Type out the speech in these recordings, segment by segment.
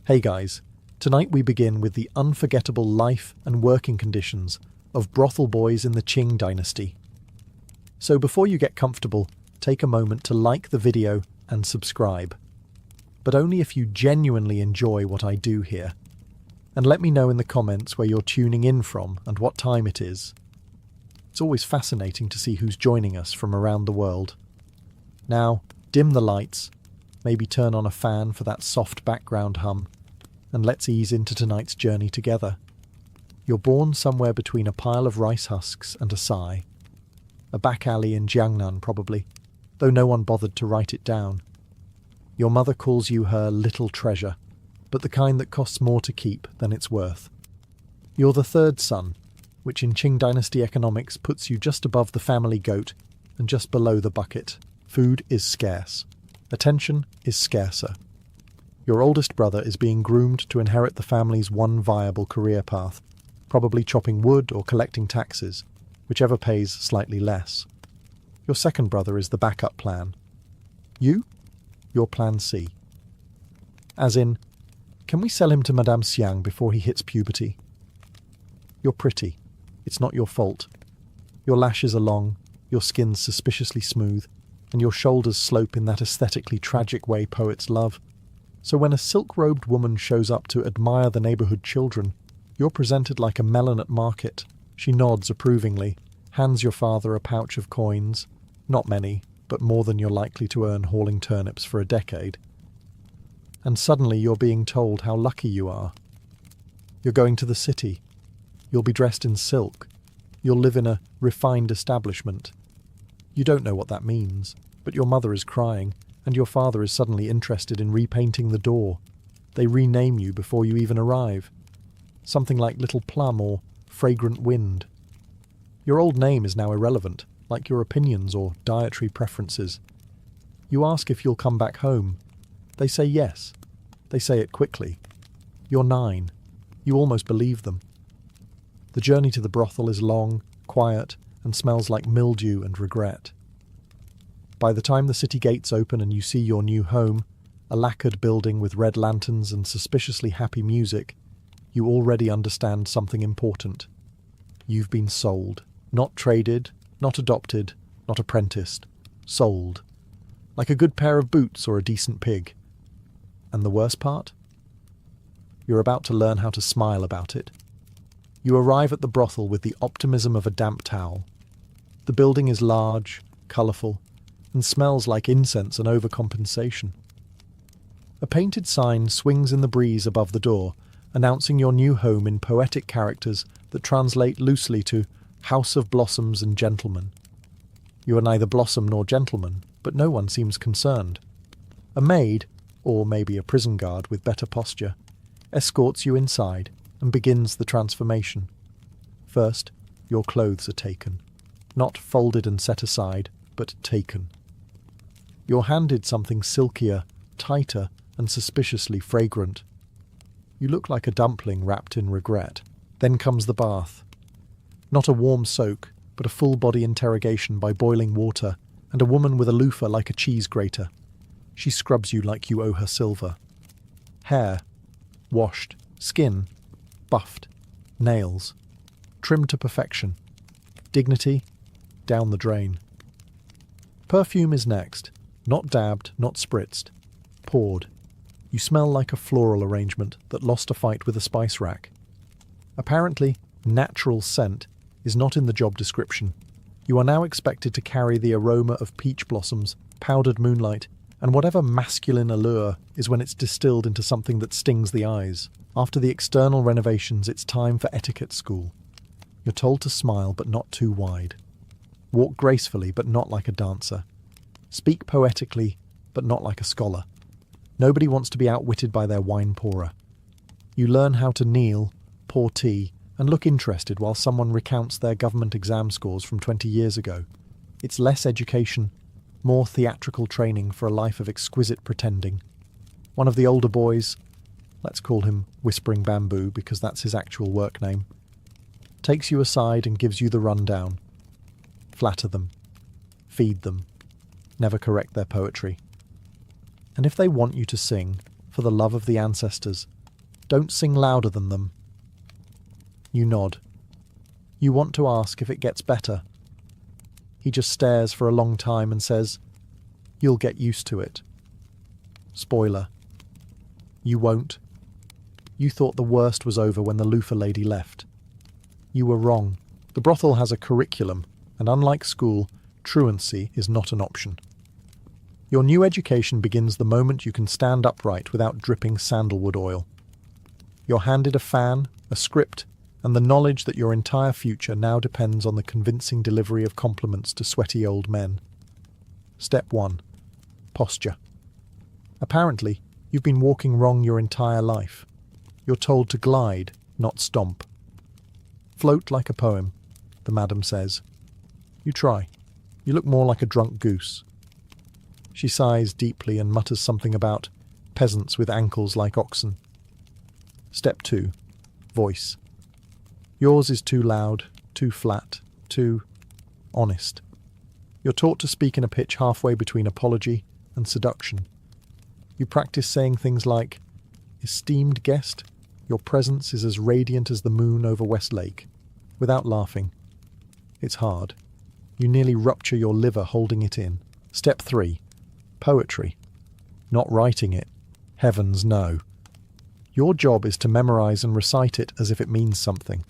Hey guys, tonight we begin with the unforgettable life and working conditions of brothel boys in the Qing Dynasty. So before you get comfortable, take a moment to like the video and subscribe. But only if you genuinely enjoy what I do here. And let me know in the comments where you're tuning in from and what time it is. It's always fascinating to see who's joining us from around the world. Now, dim the lights, maybe turn on a fan for that soft background hum, and let's ease into tonight's journey together. You're born somewhere between a pile of rice husks and a sigh. A back alley in Jiangnan, probably, though no one bothered to write it down. Your mother calls you her little treasure, but the kind that costs more to keep than it's worth. You're the third son, which in Qing Dynasty economics puts you just above the family goat and just below the bucket. Food is scarce. Attention is scarcer. Your oldest brother is being groomed to inherit the family's one viable career path, probably chopping wood or collecting taxes, whichever pays slightly less. Your second brother is the backup plan. You? Your plan C. As in, can we sell him to Madame Xiang before he hits puberty? You're pretty. It's not your fault. Your lashes are long, your skin's suspiciously smooth, and your shoulders slope in that aesthetically tragic way poets love. So when a silk-robed woman shows up to admire the neighbourhood children, you're presented like a melon at market. She nods approvingly, hands your father a pouch of coins, not many, but more than you're likely to earn hauling turnips for a decade. And suddenly you're being told how lucky you are. You're going to the city. You'll be dressed in silk. You'll live in a refined establishment. You don't know what that means, but your mother is crying, and your father is suddenly interested in repainting the door. They rename you before you even arrive. Something like Little Plum or Fragrant Wind. Your old name is now irrelevant, like your opinions or dietary preferences. You ask if you'll come back home. They say yes. They say it quickly. You're 9. You almost believe them. The journey to the brothel is long, quiet, and smells like mildew and regret. By the time the city gates open and you see your new home, a lacquered building with red lanterns and suspiciously happy music, you already understand something important. You've been sold. Not traded, not adopted, not apprenticed. Sold. Like a good pair of boots or a decent pig. And the worst part? You're about to learn how to smile about it. You arrive at the brothel with the optimism of a damp towel. The building is large, colourful, and smells like incense and overcompensation. A painted sign swings in the breeze above the door, announcing your new home in poetic characters that translate loosely to House of Blossoms and Gentlemen. You are neither blossom nor gentleman, but no one seems concerned. A maid, or maybe a prison guard with better posture, escorts you inside and begins the transformation. First, your clothes are taken. Not folded and set aside, but taken. You're handed something silkier, tighter, and suspiciously fragrant. You look like a dumpling wrapped in regret. Then comes the bath. Not a warm soak, but a full-body interrogation by boiling water, and a woman with a loofah like a cheese grater. She scrubs you like you owe her silver. Hair, washed. Skin, buffed. Nails, trimmed to perfection. Dignity, down the drain. Perfume is next. Not dabbed, not spritzed. Poured. You smell like a floral arrangement that lost a fight with a spice rack. Apparently, natural scent is not in the job description. You are now expected to carry the aroma of peach blossoms, powdered moonlight, and whatever masculine allure is when it's distilled into something that stings the eyes. After the external renovations, it's time for etiquette school. You're told to smile, but not too wide. Walk gracefully, but not like a dancer. Speak poetically, but not like a scholar. Nobody wants to be outwitted by their wine pourer. You learn how to kneel, pour tea, and look interested while someone recounts their government exam scores from 20 years ago. It's less education, more theatrical training for a life of exquisite pretending. One of the older boys, let's call him Whispering Bamboo because that's his actual work name, takes you aside and gives you the rundown. Flatter them. Feed them. Never correct their poetry. And if they want you to sing, for the love of the ancestors, Don't sing louder than them. You nod. You want to ask if it gets better. He just stares for a long time and says, "You'll get used to it." Spoiler. You won't. You thought the worst was over when the loofah lady left. You were wrong. The brothel has a curriculum, and unlike school, truancy is not an option. Your new education begins the moment you can stand upright without dripping sandalwood oil. You're handed a fan, a script, and the knowledge that your entire future now depends on the convincing delivery of compliments to sweaty old men. Step 1. Posture. Apparently, you've been walking wrong your entire life. You're told to glide, not stomp. Float like a poem, the madam says. You try. You look more like a drunk goose. She sighs deeply and mutters something about peasants with ankles like oxen. Step 2. Voice. Yours is too loud, too flat, too honest. You're taught to speak in a pitch halfway between apology and seduction. You practice saying things like, "Esteemed guest, your presence is as radiant as the moon over Westlake," without laughing. It's hard. You nearly rupture your liver holding it in. Step 3. Poetry. Not writing it. Heavens no. Your job is to memorize and recite it as if it means something.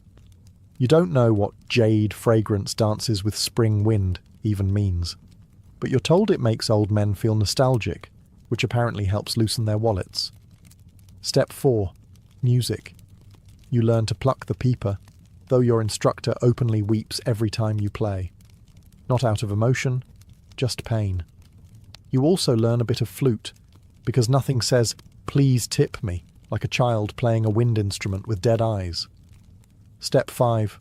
You don't know what "jade fragrance dances with spring wind" even means, but you're told it makes old men feel nostalgic, which apparently helps loosen their wallets. Step 4. Music. You learn to pluck the peeper, though your instructor openly weeps every time you play. Not out of emotion, just pain. You also learn a bit of flute, because nothing says, "Please tip me," like a child playing a wind instrument with dead eyes. Step 5.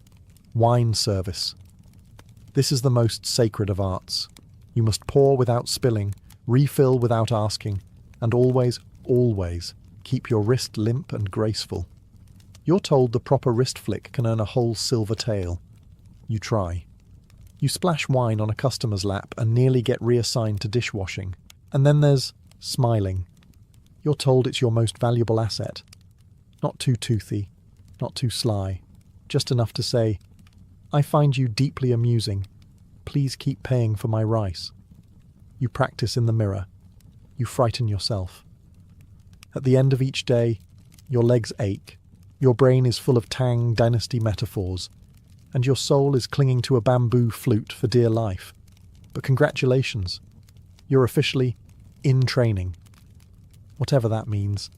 Wine service. This is the most sacred of arts. You must pour without spilling, refill without asking, and always, always keep your wrist limp and graceful. You're told the proper wrist flick can earn a whole silver tael. You try. You splash wine on a customer's lap and nearly get reassigned to dishwashing. And then there's smiling. You're told it's your most valuable asset. Not too toothy, not too sly, just enough to say, "I find you deeply amusing. Please keep paying for my rice." You practice in the mirror. You frighten yourself. At the end of each day, your legs ache, your brain is full of Tang Dynasty metaphors, and your soul is clinging to a bamboo flute for dear life. But congratulations, you're officially in training. Whatever that means.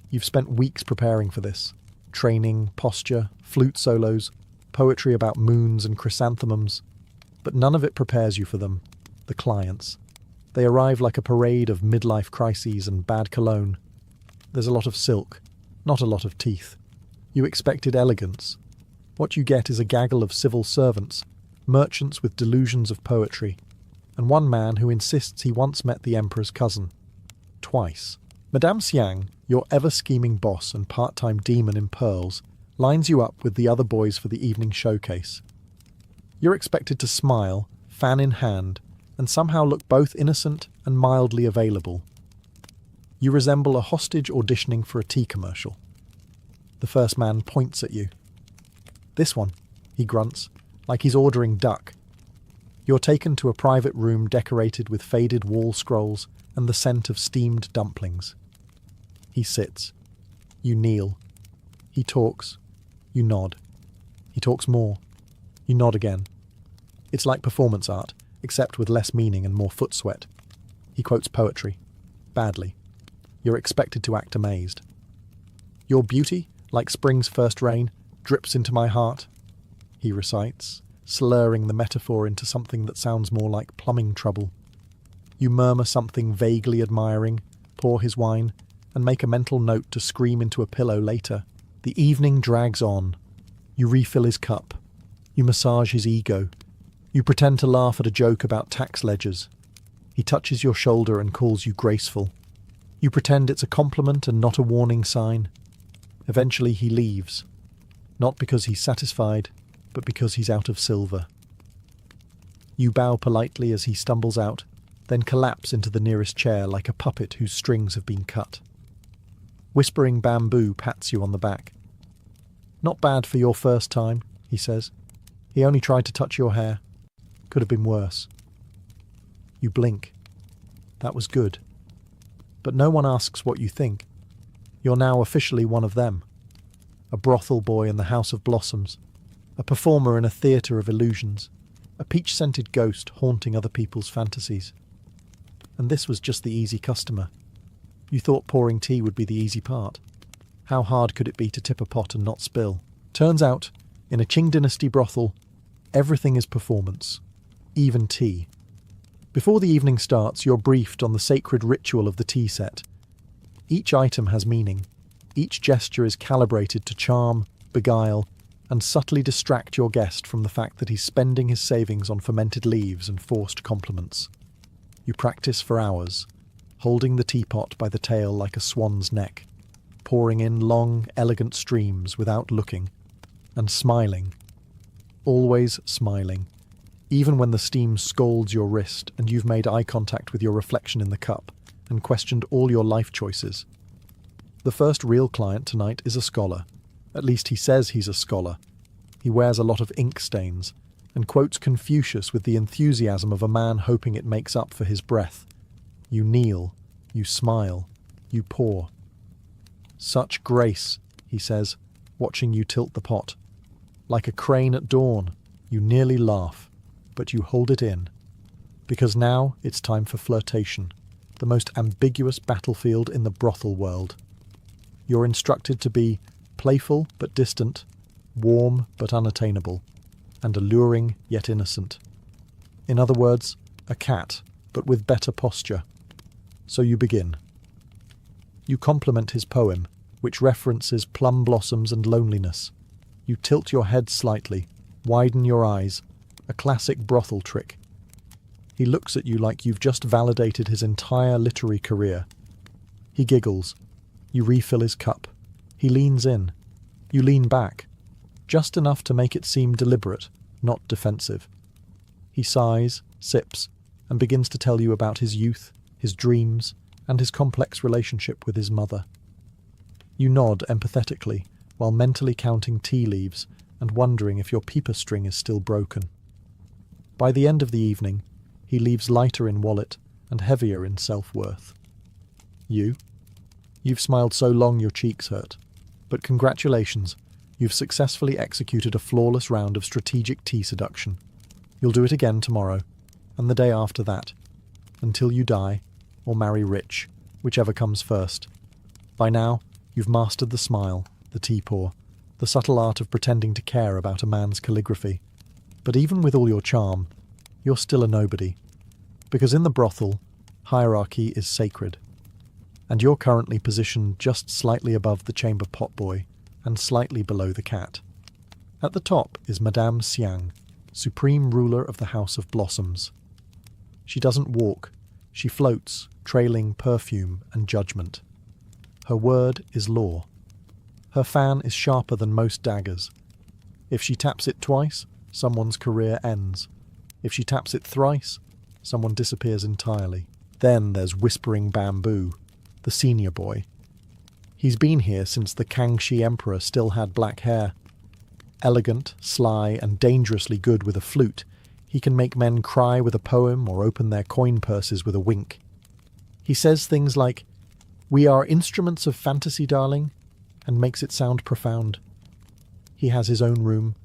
You've spent weeks preparing for this. Training, posture, flute solos, poetry about moons and chrysanthemums. But none of it prepares you for them, the clients. They arrive like a parade of midlife crises and bad cologne. There's a lot of silk, not a lot of teeth. You expected elegance. What you get is a gaggle of civil servants, merchants with delusions of poetry, and one man who insists he once met the emperor's cousin. Twice. Madame Xiang, your ever-scheming boss and part-time demon in pearls, lines you up with the other boys for the evening showcase. You're expected to smile, fan in hand, and somehow look both innocent and mildly available. You resemble a hostage auditioning for a tea commercial. The first man points at you. "This one," he grunts, like he's ordering duck. You're taken to a private room decorated with faded wall scrolls and the scent of steamed dumplings. He sits. You kneel. He talks. You nod. He talks more. You nod again. It's like performance art, except with less meaning and more foot sweat. He quotes poetry. Badly. You're expected to act amazed. "Your beauty, like spring's first rain, drips into my heart," he recites, slurring the metaphor into something that sounds more like plumbing trouble. You murmur something vaguely admiring, pour his wine, and make a mental note to scream into a pillow later. The evening drags on. You refill his cup. You massage his ego. You pretend to laugh at a joke about tax ledgers. He touches your shoulder and calls you graceful. You pretend it's a compliment and not a warning sign. Eventually he leaves. Not because he's satisfied, but because he's out of silver. You bow politely as he stumbles out, then collapse into the nearest chair like a puppet whose strings have been cut. Whispering Bamboo pats you on the back. "Not bad for your first time," he says. "He only tried to touch your hair. Could have been worse." You blink. That was good. But no one asks what you think. You're now officially one of them. A brothel boy in the House of Blossoms. A performer in a theatre of illusions. A peach-scented ghost haunting other people's fantasies. And this was just the easy customer. You thought pouring tea would be the easy part. How hard could it be to tip a pot and not spill? Turns out, in a Qing Dynasty brothel, everything is performance. Even tea. Before the evening starts, you're briefed on the sacred ritual of the tea set. Each item has meaning. Each gesture is calibrated to charm, beguile, and subtly distract your guest from the fact that he's spending his savings on fermented leaves and forced compliments. You practice for hours, holding the teapot by the tail like a swan's neck, pouring in long, elegant streams without looking, and smiling. Always smiling, even when the steam scalds your wrist and you've made eye contact with your reflection in the cup and questioned all your life choices. The first real client tonight is a scholar. At least he says he's a scholar. He wears a lot of ink stains and quotes Confucius with the enthusiasm of a man hoping it makes up for his breath. You kneel, you smile, you pour. "Such grace," he says, watching you tilt the pot. Like a crane at dawn, you nearly laugh, but you hold it in. Because now it's time for flirtation, the most ambiguous battlefield in the brothel world. You're instructed to be playful but distant, warm but unattainable, and alluring yet innocent. In other words, a cat, but with better posture. So you begin. You compliment his poem, which references plum blossoms and loneliness. You tilt your head slightly, widen your eyes, a classic brothel trick. He looks at you like you've just validated his entire literary career. He giggles. You refill his cup. He leans in. You lean back, just enough to make it seem deliberate, not defensive. He sighs, sips, and begins to tell you about his youth, his dreams, and his complex relationship with his mother. You nod empathetically, while mentally counting tea leaves and wondering if your peeper string is still broken. By the end of the evening, he leaves lighter in wallet and heavier in self-worth. You've smiled so long your cheeks hurt. But congratulations, you've successfully executed a flawless round of strategic tea seduction. You'll do it again tomorrow, and the day after that, until you die, or marry rich, whichever comes first. By now, you've mastered the smile, the tea pour, the subtle art of pretending to care about a man's calligraphy. But even with all your charm, you're still a nobody. Because in the brothel, hierarchy is sacred. And you're currently positioned just slightly above the chamber potboy and slightly below the cat. At the top is Madame Xiang, supreme ruler of the House of Blossoms. She doesn't walk, she floats, trailing perfume and judgment. Her word is law. Her fan is sharper than most daggers. If she taps it twice, someone's career ends. If she taps it thrice, someone disappears entirely. Then there's Whispering Bamboo, the senior boy. He's been here since the Kangxi emperor still had black hair. Elegant, sly, and dangerously good with a flute, he can make men cry with a poem or open their coin purses with a wink. He says things like, "We are instruments of fantasy, darling," and makes it sound profound. He has his own room,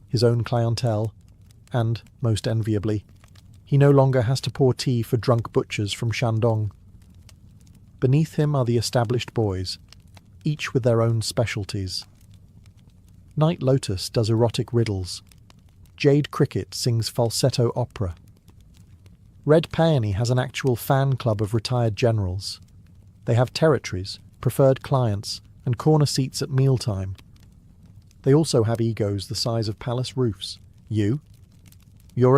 his own clientele, and, most enviably, he no longer has to pour tea for drunk butchers from Shandong. Beneath him are the established boys, each with their own specialties. Night Lotus does erotic riddles. Jade Cricket sings falsetto opera. Red Peony has an actual fan club of retired generals. They have territories, preferred clients, and corner seats at mealtime. They also have egos the size of palace roofs. You're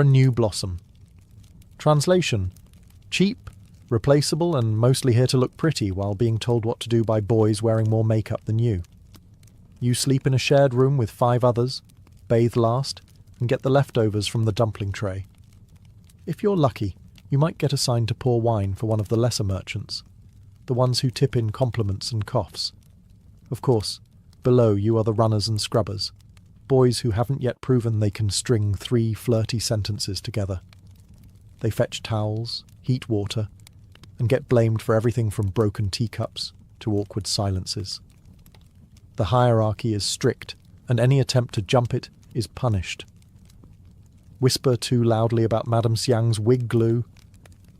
a new blossom. Translation: cheap, replaceable, and mostly here to look pretty while being told what to do by boys wearing more makeup than you. You sleep in a shared room with 5 others, bathe last, and get the leftovers from the dumpling tray. If you're lucky, you might get assigned to pour wine for one of the lesser merchants, the ones who tip in compliments and coughs. Of course, below you are the runners and scrubbers, boys who haven't yet proven they can string 3 flirty sentences together. They fetch towels, heat water, and get blamed for everything from broken teacups to awkward silences. The hierarchy is strict, and any attempt to jump it is punished. Whisper too loudly about Madame Xiang's wig glue,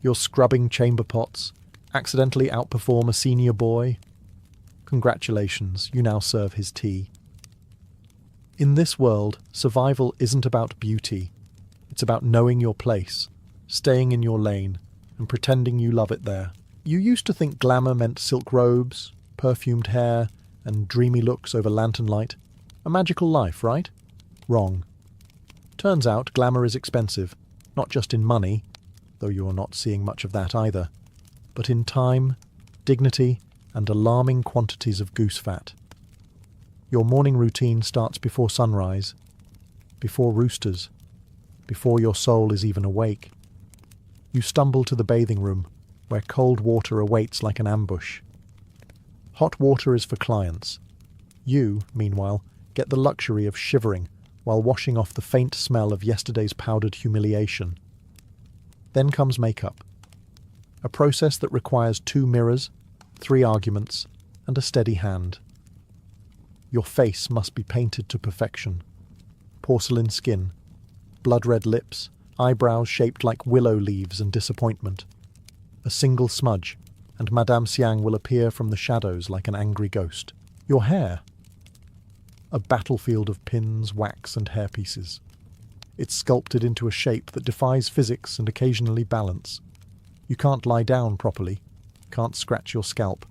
you're scrubbing chamber pots, accidentally outperform a senior boy. Congratulations, you now serve his tea. In this world, survival isn't about beauty. It's about knowing your place, staying in your lane, and pretending you love it there. You used to think glamour meant silk robes, perfumed hair, and dreamy looks over lantern light. A magical life, right? Wrong. Turns out glamour is expensive, not just in money, though you're not seeing much of that either, but in time, dignity, and alarming quantities of goose fat. Your morning routine starts before sunrise, before roosters, before your soul is even awake. You stumble to the bathing room, where cold water awaits like an ambush. Hot water is for clients. You, meanwhile, get the luxury of shivering while washing off the faint smell of yesterday's powdered humiliation. Then comes makeup, a process that requires 2 mirrors, 3 arguments, and a steady hand. Your face must be painted to perfection. Porcelain skin, blood-red lips, eyebrows shaped like willow leaves and disappointment. A single smudge, and Madame Xiang will appear from the shadows like an angry ghost. Your hair, a battlefield of pins, wax, and hairpieces. It's sculpted into a shape that defies physics and occasionally balance. You can't lie down properly, can't scratch your scalp,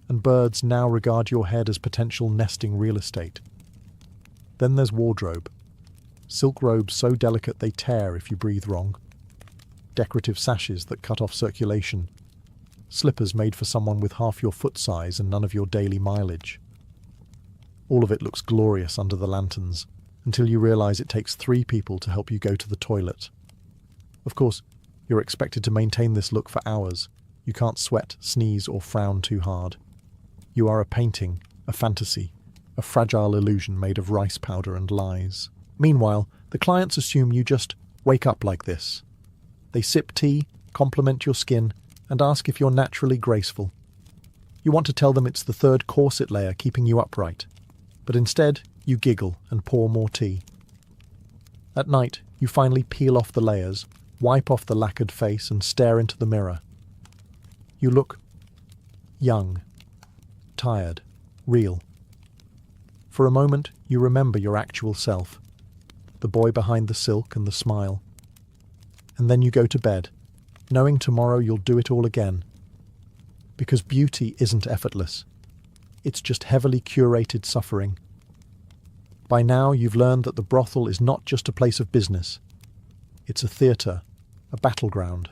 and birds now regard your head as potential nesting real estate. Then there's wardrobe. Silk robes so delicate they tear if you breathe wrong. Decorative sashes that cut off circulation. Slippers made for someone with half your foot size and none of your daily mileage. All of it looks glorious under the lanterns, until you realize it takes 3 people to help you go to the toilet. Of course, you're expected to maintain this look for hours. You can't sweat, sneeze, or frown too hard. You are a painting, a fantasy, a fragile illusion made of rice powder and lies. Meanwhile, the clients assume you just wake up like this. They sip tea, compliment your skin, and ask if you're naturally graceful. You want to tell them it's the 3rd corset layer keeping you upright, but instead you giggle and pour more tea. At night, you finally peel off the layers, wipe off the lacquered face, and stare into the mirror. You look young, tired, real. For a moment, you remember your actual self, the boy behind the silk and the smile. And then you go to bed, knowing tomorrow you'll do it all again. Because beauty isn't effortless. It's just heavily curated suffering. By now, you've learned that the brothel is not just a place of business. It's a theatre, a battleground,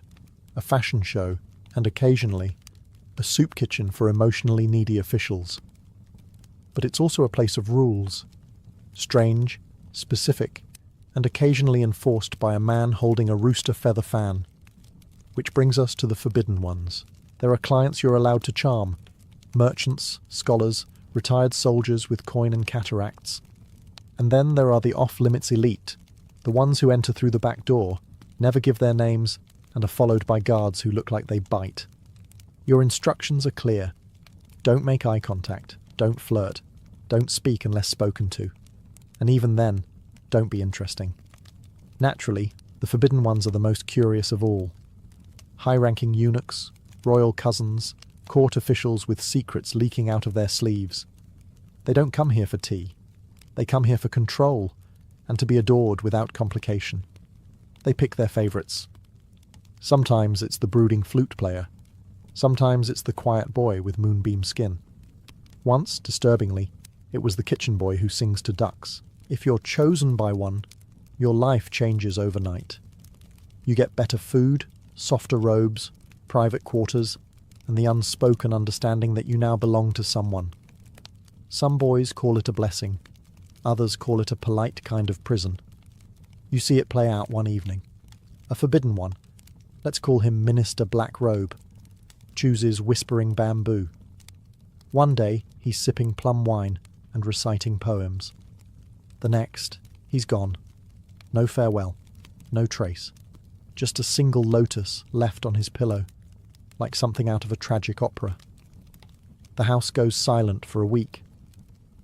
a fashion show, and occasionally, a soup kitchen for emotionally needy officials. But it's also a place of rules, strange, specific, and occasionally enforced by a man holding a rooster feather fan. Which brings us to the forbidden ones. There are clients you're allowed to charm, merchants, scholars, retired soldiers with coin and cataracts. And then there are the off-limits elite, the ones who enter through the back door, never give their names, and are followed by guards who look like they bite. Your instructions are clear. Don't make eye contact, don't flirt, don't speak unless spoken to. And even then, don't be interesting. Naturally, the forbidden ones are the most curious of all. High-ranking eunuchs, royal cousins, court officials with secrets leaking out of their sleeves. They don't come here for tea. They come here for control, and to be adored without complication. They pick their favourites. Sometimes it's the brooding flute player. Sometimes it's the quiet boy with moonbeam skin. Once, disturbingly, it was the kitchen boy who sings to ducks. If you're chosen by one, your life changes overnight. You get better food, softer robes, private quarters, and the unspoken understanding that you now belong to someone. Some boys call it a blessing. Others call it a polite kind of prison. You see it play out one evening. A forbidden one, let's call him Minister Black Robe, chooses whispering bamboo. One day, he's sipping plum wine and reciting poems. The next, he's gone. No farewell, no trace. Just a single lotus left on his pillow, like something out of a tragic opera. The house goes silent for a week.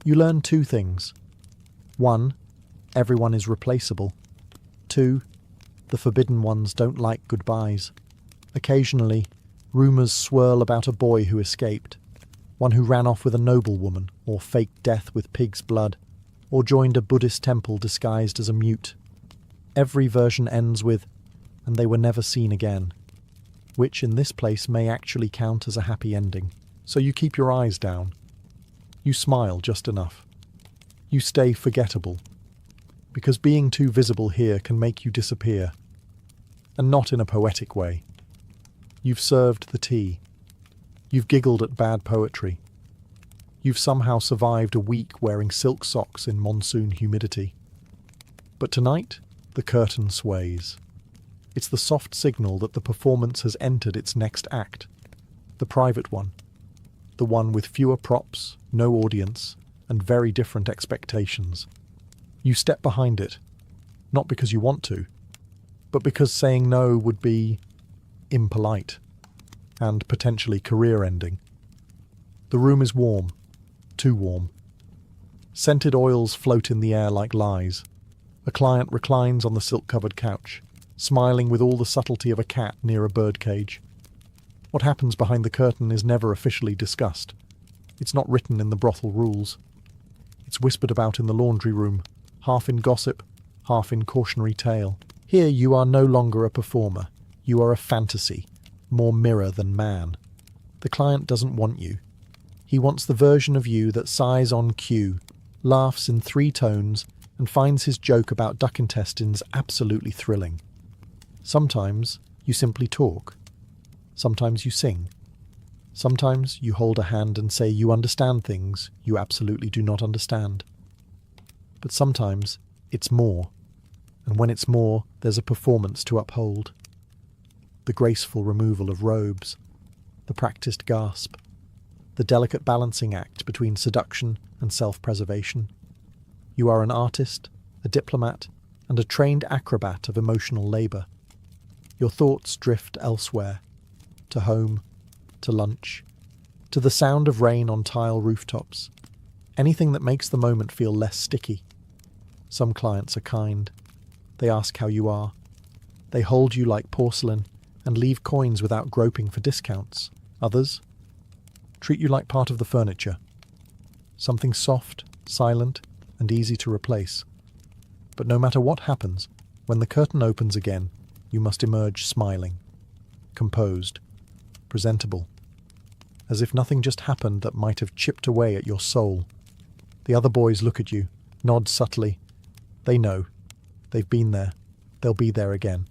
You learn two things. 1, everyone is replaceable. 2, the forbidden ones don't like goodbyes. Occasionally, rumours swirl about a boy who escaped, one who ran off with a noblewoman, or faked death with pig's blood, or joined a Buddhist temple disguised as a mute. Every version ends with, and they were never seen again, which in this place may actually count as a happy ending. So you keep your eyes down. You smile just enough. You stay forgettable, because being too visible here can make you disappear, and not in a poetic way. You've served the tea. You've giggled at bad poetry. You've somehow survived a week wearing silk socks in monsoon humidity. But tonight, the curtain sways. It's the soft signal that the performance has entered its next act, the private one, the one with fewer props, no audience, and very different expectations. You step behind it, not because you want to, but because saying no would be impolite and potentially career-ending. The room is warm, too warm. Scented oils float in the air like lies. A client reclines on the silk-covered couch, smiling with all the subtlety of a cat near a birdcage. What happens behind the curtain is never officially discussed. It's not written in the brothel rules. It's whispered about in the laundry room, half in gossip, half in cautionary tale. Here you are no longer a performer. You are a fantasy, more mirror than man. The client doesn't want you. He wants the version of you that sighs on cue, laughs in 3 tones, and finds his joke about duck intestines absolutely thrilling. Sometimes you simply talk. Sometimes you sing. Sometimes you hold a hand and say you understand things you absolutely do not understand. But sometimes it's more, and when it's more, there's a performance to uphold. The graceful removal of robes, the practiced gasp, the delicate balancing act between seduction and self-preservation. You are an artist, a diplomat, and a trained acrobat of emotional labour. Your thoughts drift elsewhere, to home, to lunch, to the sound of rain on tile rooftops, anything that makes the moment feel less sticky. Some clients are kind. They ask how you are. They hold you like porcelain and leave coins without groping for discounts. Others treat you like part of the furniture, something soft, silent, and easy to replace. But no matter what happens, when the curtain opens again, you must emerge smiling, composed, presentable, as if nothing just happened that might have chipped away at your soul. The other boys look at you, nod subtly. They know. They've been there. They'll be there again.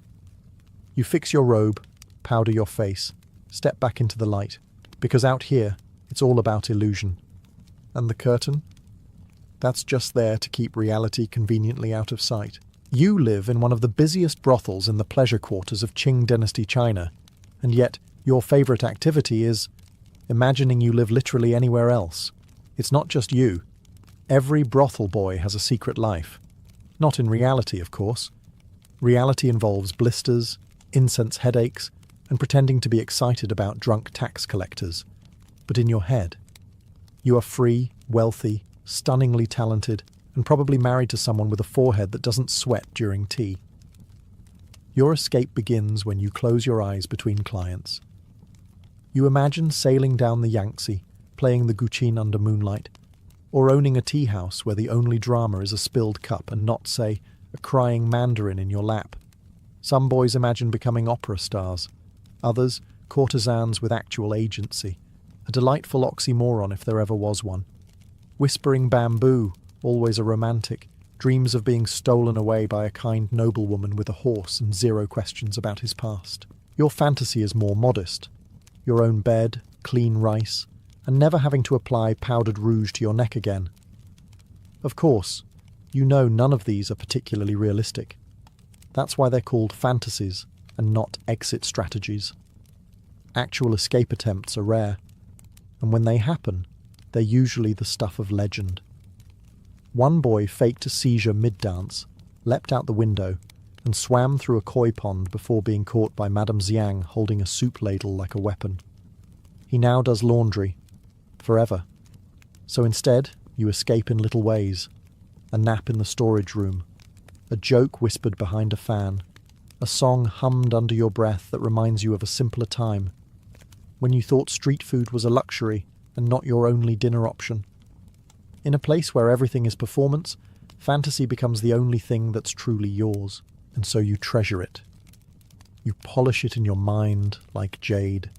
You fix your robe, powder your face, step back into the light, because out here, it's all about illusion. And the curtain? That's just there to keep reality conveniently out of sight. You live in one of the busiest brothels in the pleasure quarters of Qing Dynasty China, and yet your favourite activity is imagining you live literally anywhere else. It's not just you. Every brothel boy has a secret life. Not in reality, of course. Reality involves blisters, incense headaches, and pretending to be excited about drunk tax collectors. But in your head, you are free, wealthy, stunningly talented, and probably married to someone with a forehead that doesn't sweat during tea. Your escape begins when you close your eyes between clients. You imagine sailing down the Yangtze, playing the guqin under moonlight, or owning a tea house where the only drama is a spilled cup and not, say, a crying mandarin in your lap. Some boys imagine becoming opera stars. Others, courtesans with actual agency. A delightful oxymoron if there ever was one. Whispering bamboo, always a romantic, dreams of being stolen away by a kind noblewoman with a horse and 0 questions about his past. Your fantasy is more modest. Your own bed, clean rice, and never having to apply powdered rouge to your neck again. Of course, you know none of these are particularly realistic. That's why they're called fantasies and not exit strategies. Actual escape attempts are rare, and when they happen, they're usually the stuff of legend. One boy faked a seizure mid-dance, leapt out the window, and swam through a koi pond before being caught by Madame Xiang holding a soup ladle like a weapon. He now does laundry. Forever. So instead, you escape in little ways. A nap in the storage room. A joke whispered behind a fan. A song hummed under your breath that reminds you of a simpler time, when you thought street food was a luxury and not your only dinner option. In a place where everything is performance, fantasy becomes the only thing that's truly yours, and so you treasure it. You polish it in your mind like jade.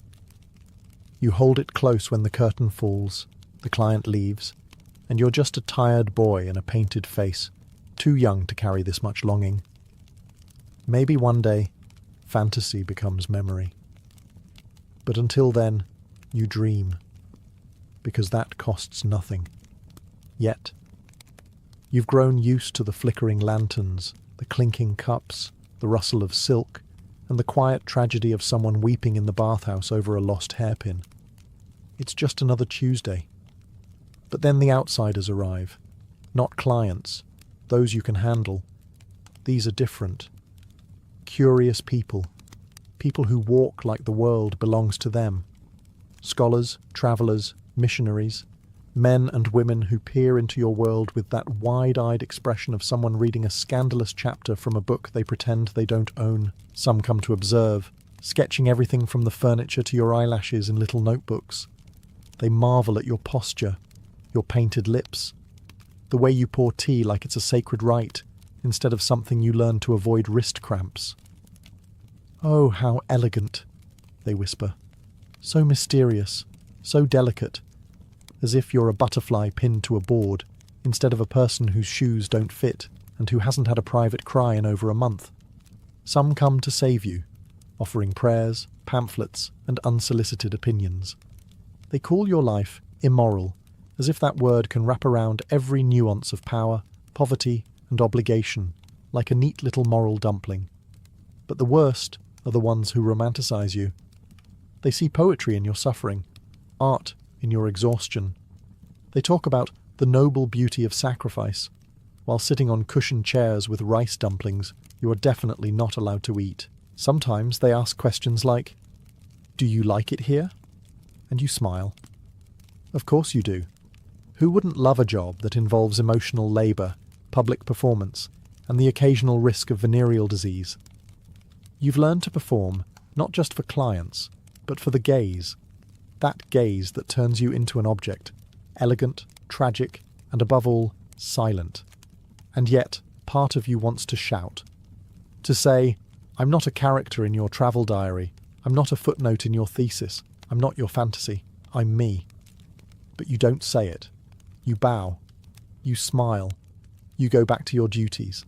You hold it close when the curtain falls, the client leaves, and you're just a tired boy in a painted face, too young to carry this much longing. Maybe one day, fantasy becomes memory. But until then, you dream, because that costs nothing. Yet, you've grown used to the flickering lanterns, the clinking cups, the rustle of silk, and the quiet tragedy of someone weeping in the bathhouse over a lost hairpin. It's just another Tuesday. But then the outsiders arrive, not clients, those you can handle. These are different. Curious people, people who walk like the world belongs to them. Scholars, travellers, missionaries, men and women who peer into your world with that wide-eyed expression of someone reading a scandalous chapter from a book they pretend they don't own. Some come to observe, sketching everything from the furniture to your eyelashes in little notebooks. They marvel at your posture, your painted lips, the way you pour tea like it's a sacred rite, instead of something you learn to avoid wrist cramps. "Oh, how elegant," they whisper. "So mysterious, so delicate, as if you're a butterfly pinned to a board, instead of a person whose shoes don't fit and who hasn't had a private cry in over a month." Some come to save you, offering prayers, pamphlets, and unsolicited opinions. They call your life immoral, as if that word can wrap around every nuance of power, poverty, and obligation, like a neat little moral dumpling. But the worst are the ones who romanticize you. They see poetry in your suffering, art in your exhaustion. They talk about the noble beauty of sacrifice, while sitting on cushioned chairs with rice dumplings you are definitely not allowed to eat. Sometimes they ask questions like, "Do you like it here?" And you smile. Of course you do. Who wouldn't love a job that involves emotional labour, public performance, and the occasional risk of venereal disease? You've learned to perform not just for clients, but for the gaze. That gaze that turns you into an object, elegant, tragic, and above all, silent. And yet, part of you wants to shout. To say, "I'm not a character in your travel diary. I'm not a footnote in your thesis. I'm not your fantasy. I'm me." But you don't say it. You bow. You smile. You go back to your duties.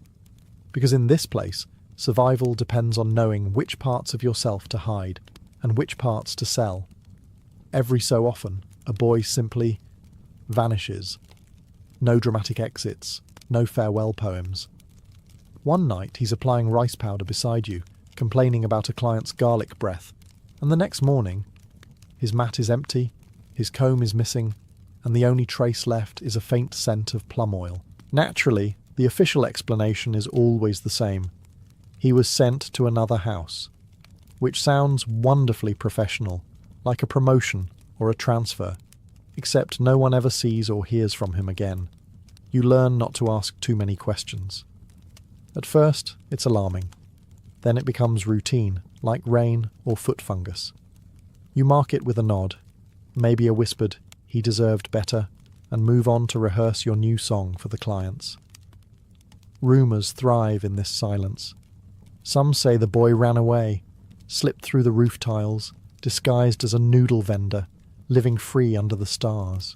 Because in this place, survival depends on knowing which parts of yourself to hide and which parts to sell. Every so often, a boy simply vanishes. No dramatic exits, no farewell poems. One night he's applying rice powder beside you, complaining about a client's garlic breath, and the next morning, his mat is empty, his comb is missing, and the only trace left is a faint scent of plum oil. Naturally, the official explanation is always the same. He was sent to another house, which sounds wonderfully professional, like a promotion or a transfer, except no one ever sees or hears from him again. You learn not to ask too many questions. At first, it's alarming. Then it becomes routine, like rain or foot fungus. You mark it with a nod, maybe a whispered, "He deserved better," and move on to rehearse your new song for the clients. Rumours thrive in this silence. Some say the boy ran away, slipped through the roof tiles, disguised as a noodle vendor, living free under the stars.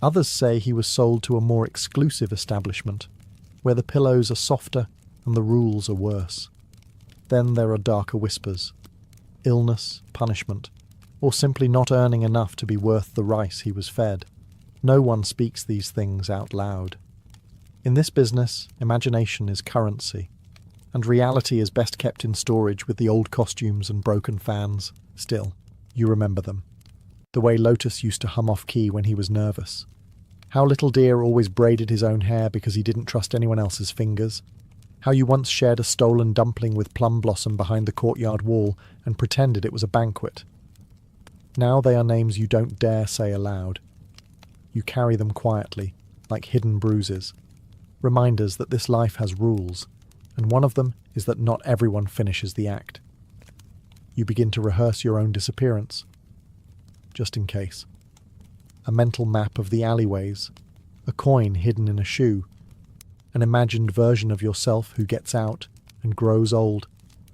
Others say he was sold to a more exclusive establishment, where the pillows are softer and the rules are worse. Then there are darker whispers. Illness, punishment, or simply not earning enough to be worth the rice he was fed. No one speaks these things out loud. In this business, imagination is currency, and reality is best kept in storage with the old costumes and broken fans. Still, you remember them. The way Lotus used to hum off key when he was nervous. How Little Deer always braided his own hair because he didn't trust anyone else's fingers. How you once shared a stolen dumpling with Plum Blossom behind the courtyard wall and pretended it was a banquet. Now they are names you don't dare say aloud. You carry them quietly, like hidden bruises. Reminders that this life has rules, and one of them is that not everyone finishes the act. You begin to rehearse your own disappearance. Just in case. A mental map of the alleyways, a coin hidden in a shoe, an imagined version of yourself who gets out and grows old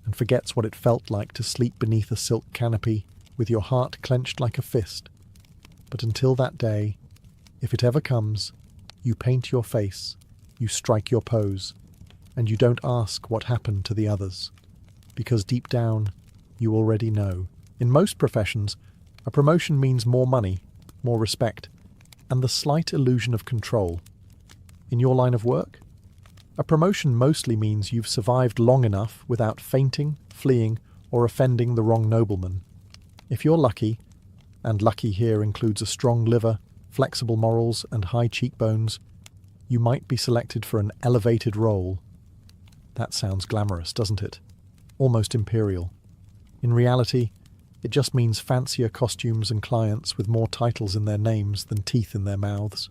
and forgets what it felt like to sleep beneath a silk canopy with your heart clenched like a fist. But until that day, if it ever comes, you paint your face, you strike your pose, and you don't ask what happened to the others, because deep down, you already know. In most professions, a promotion means more money, more respect, and the slight illusion of control. In your line of work, a promotion mostly means you've survived long enough without fainting, fleeing, or offending the wrong nobleman. If you're lucky, and lucky here includes a strong liver, flexible morals, and high cheekbones, you might be selected for an elevated role. That sounds glamorous, doesn't it? Almost imperial. In reality, it just means fancier costumes and clients with more titles in their names than teeth in their mouths.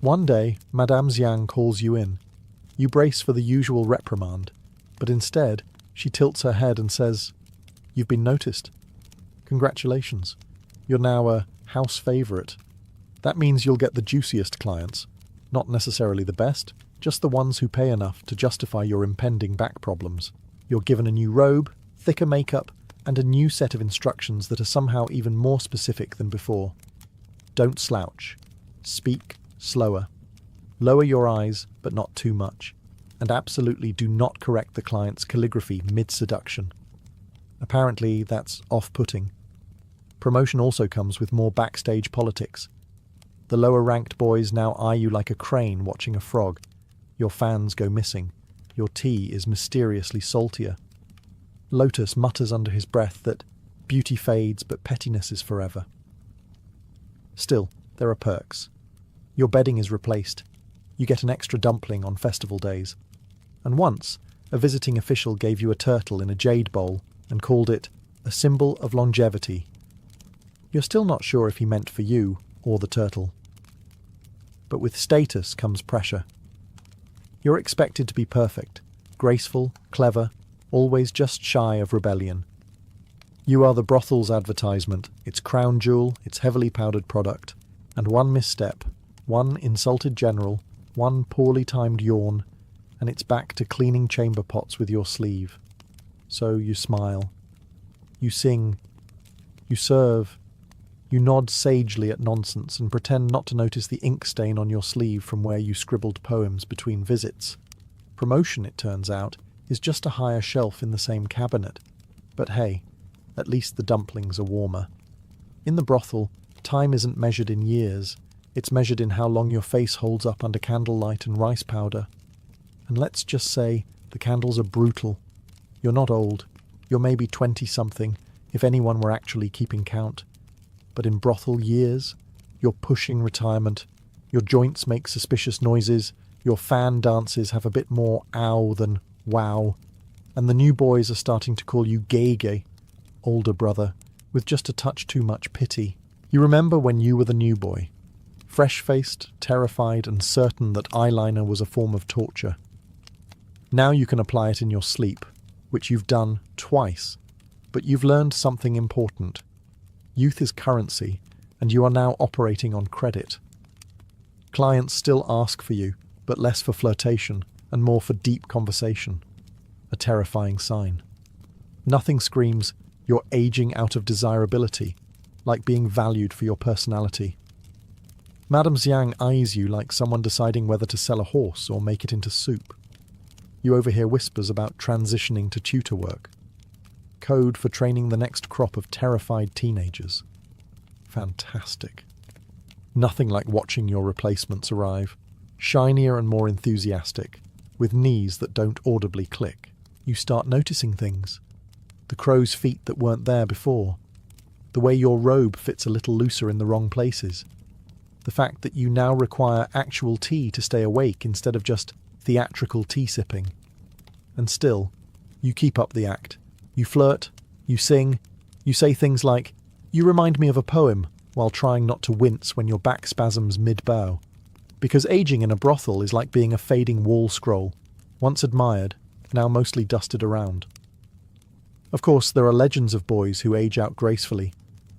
One day, Madame Xiang calls you in. You brace for the usual reprimand, but instead, she tilts her head and says, "You've been noticed. Congratulations. You're now a house favourite. That means you'll get the juiciest clients. Not necessarily the best, just the ones who pay enough to justify your impending back problems. You're given a new robe, thicker makeup, and a new set of instructions that are somehow even more specific than before. Don't slouch. Speak slower. Lower your eyes, but not too much. And absolutely do not correct the client's calligraphy mid-seduction. Apparently, that's off-putting. Promotion also comes with more backstage politics. The lower-ranked boys now eye you like a crane watching a frog. Your fans go missing. Your tea is mysteriously saltier. Lotus mutters under his breath that beauty fades but pettiness is forever. Still, there are perks. Your bedding is replaced. You get an extra dumpling on festival days. And once, a visiting official gave you a turtle in a jade bowl and called it a symbol of longevity. You're still not sure if he meant for you or the turtle. But with status comes pressure. You're expected to be perfect, graceful, clever, always just shy of rebellion. You are the brothel's advertisement, its crown jewel, its heavily powdered product, and one misstep, one insulted general, one poorly timed yawn, and it's back to cleaning chamber pots with your sleeve. So you smile. You sing. You serve. You nod sagely at nonsense and pretend not to notice the ink stain on your sleeve from where you scribbled poems between visits. Promotion, it turns out, is just a higher shelf in the same cabinet. But hey, at least the dumplings are warmer. In the brothel, time isn't measured in years. It's measured in how long your face holds up under candlelight and rice powder. And let's just say the candles are brutal. You're not old. You're maybe 20-something, if anyone were actually keeping count. But in brothel years, you're pushing retirement. Your joints make suspicious noises. Your fan dances have a bit more ow than wow. And the new boys are starting to call you Gege, older brother, with just a touch too much pity. You remember when you were the new boy, fresh-faced, terrified, and certain that eyeliner was a form of torture. Now you can apply it in your sleep, which you've done twice, but you've learned something important. Youth is currency, and you are now operating on credit. Clients still ask for you, but less for flirtation and more for deep conversation. A terrifying sign. Nothing screams, you're aging out of desirability, like being valued for your personality. Madame Xiang eyes you like someone deciding whether to sell a horse or make it into soup. You overhear whispers about transitioning to tutor work. Code for training the next crop of terrified teenagers. Fantastic. Nothing like watching your replacements arrive. Shinier and more enthusiastic, with knees that don't audibly click. You start noticing things. The crow's feet that weren't there before. the way your robe fits a little looser in the wrong places, the fact that you now require actual tea to stay awake instead of just theatrical tea sipping. And still, you keep up the act. You flirt, you sing, you say things like, "You remind me of a poem," while trying not to wince when your back spasms mid-bow. Because aging in a brothel is like being a fading wall scroll, once admired, now mostly dusted around. Of course, there are legends of boys who age out gracefully,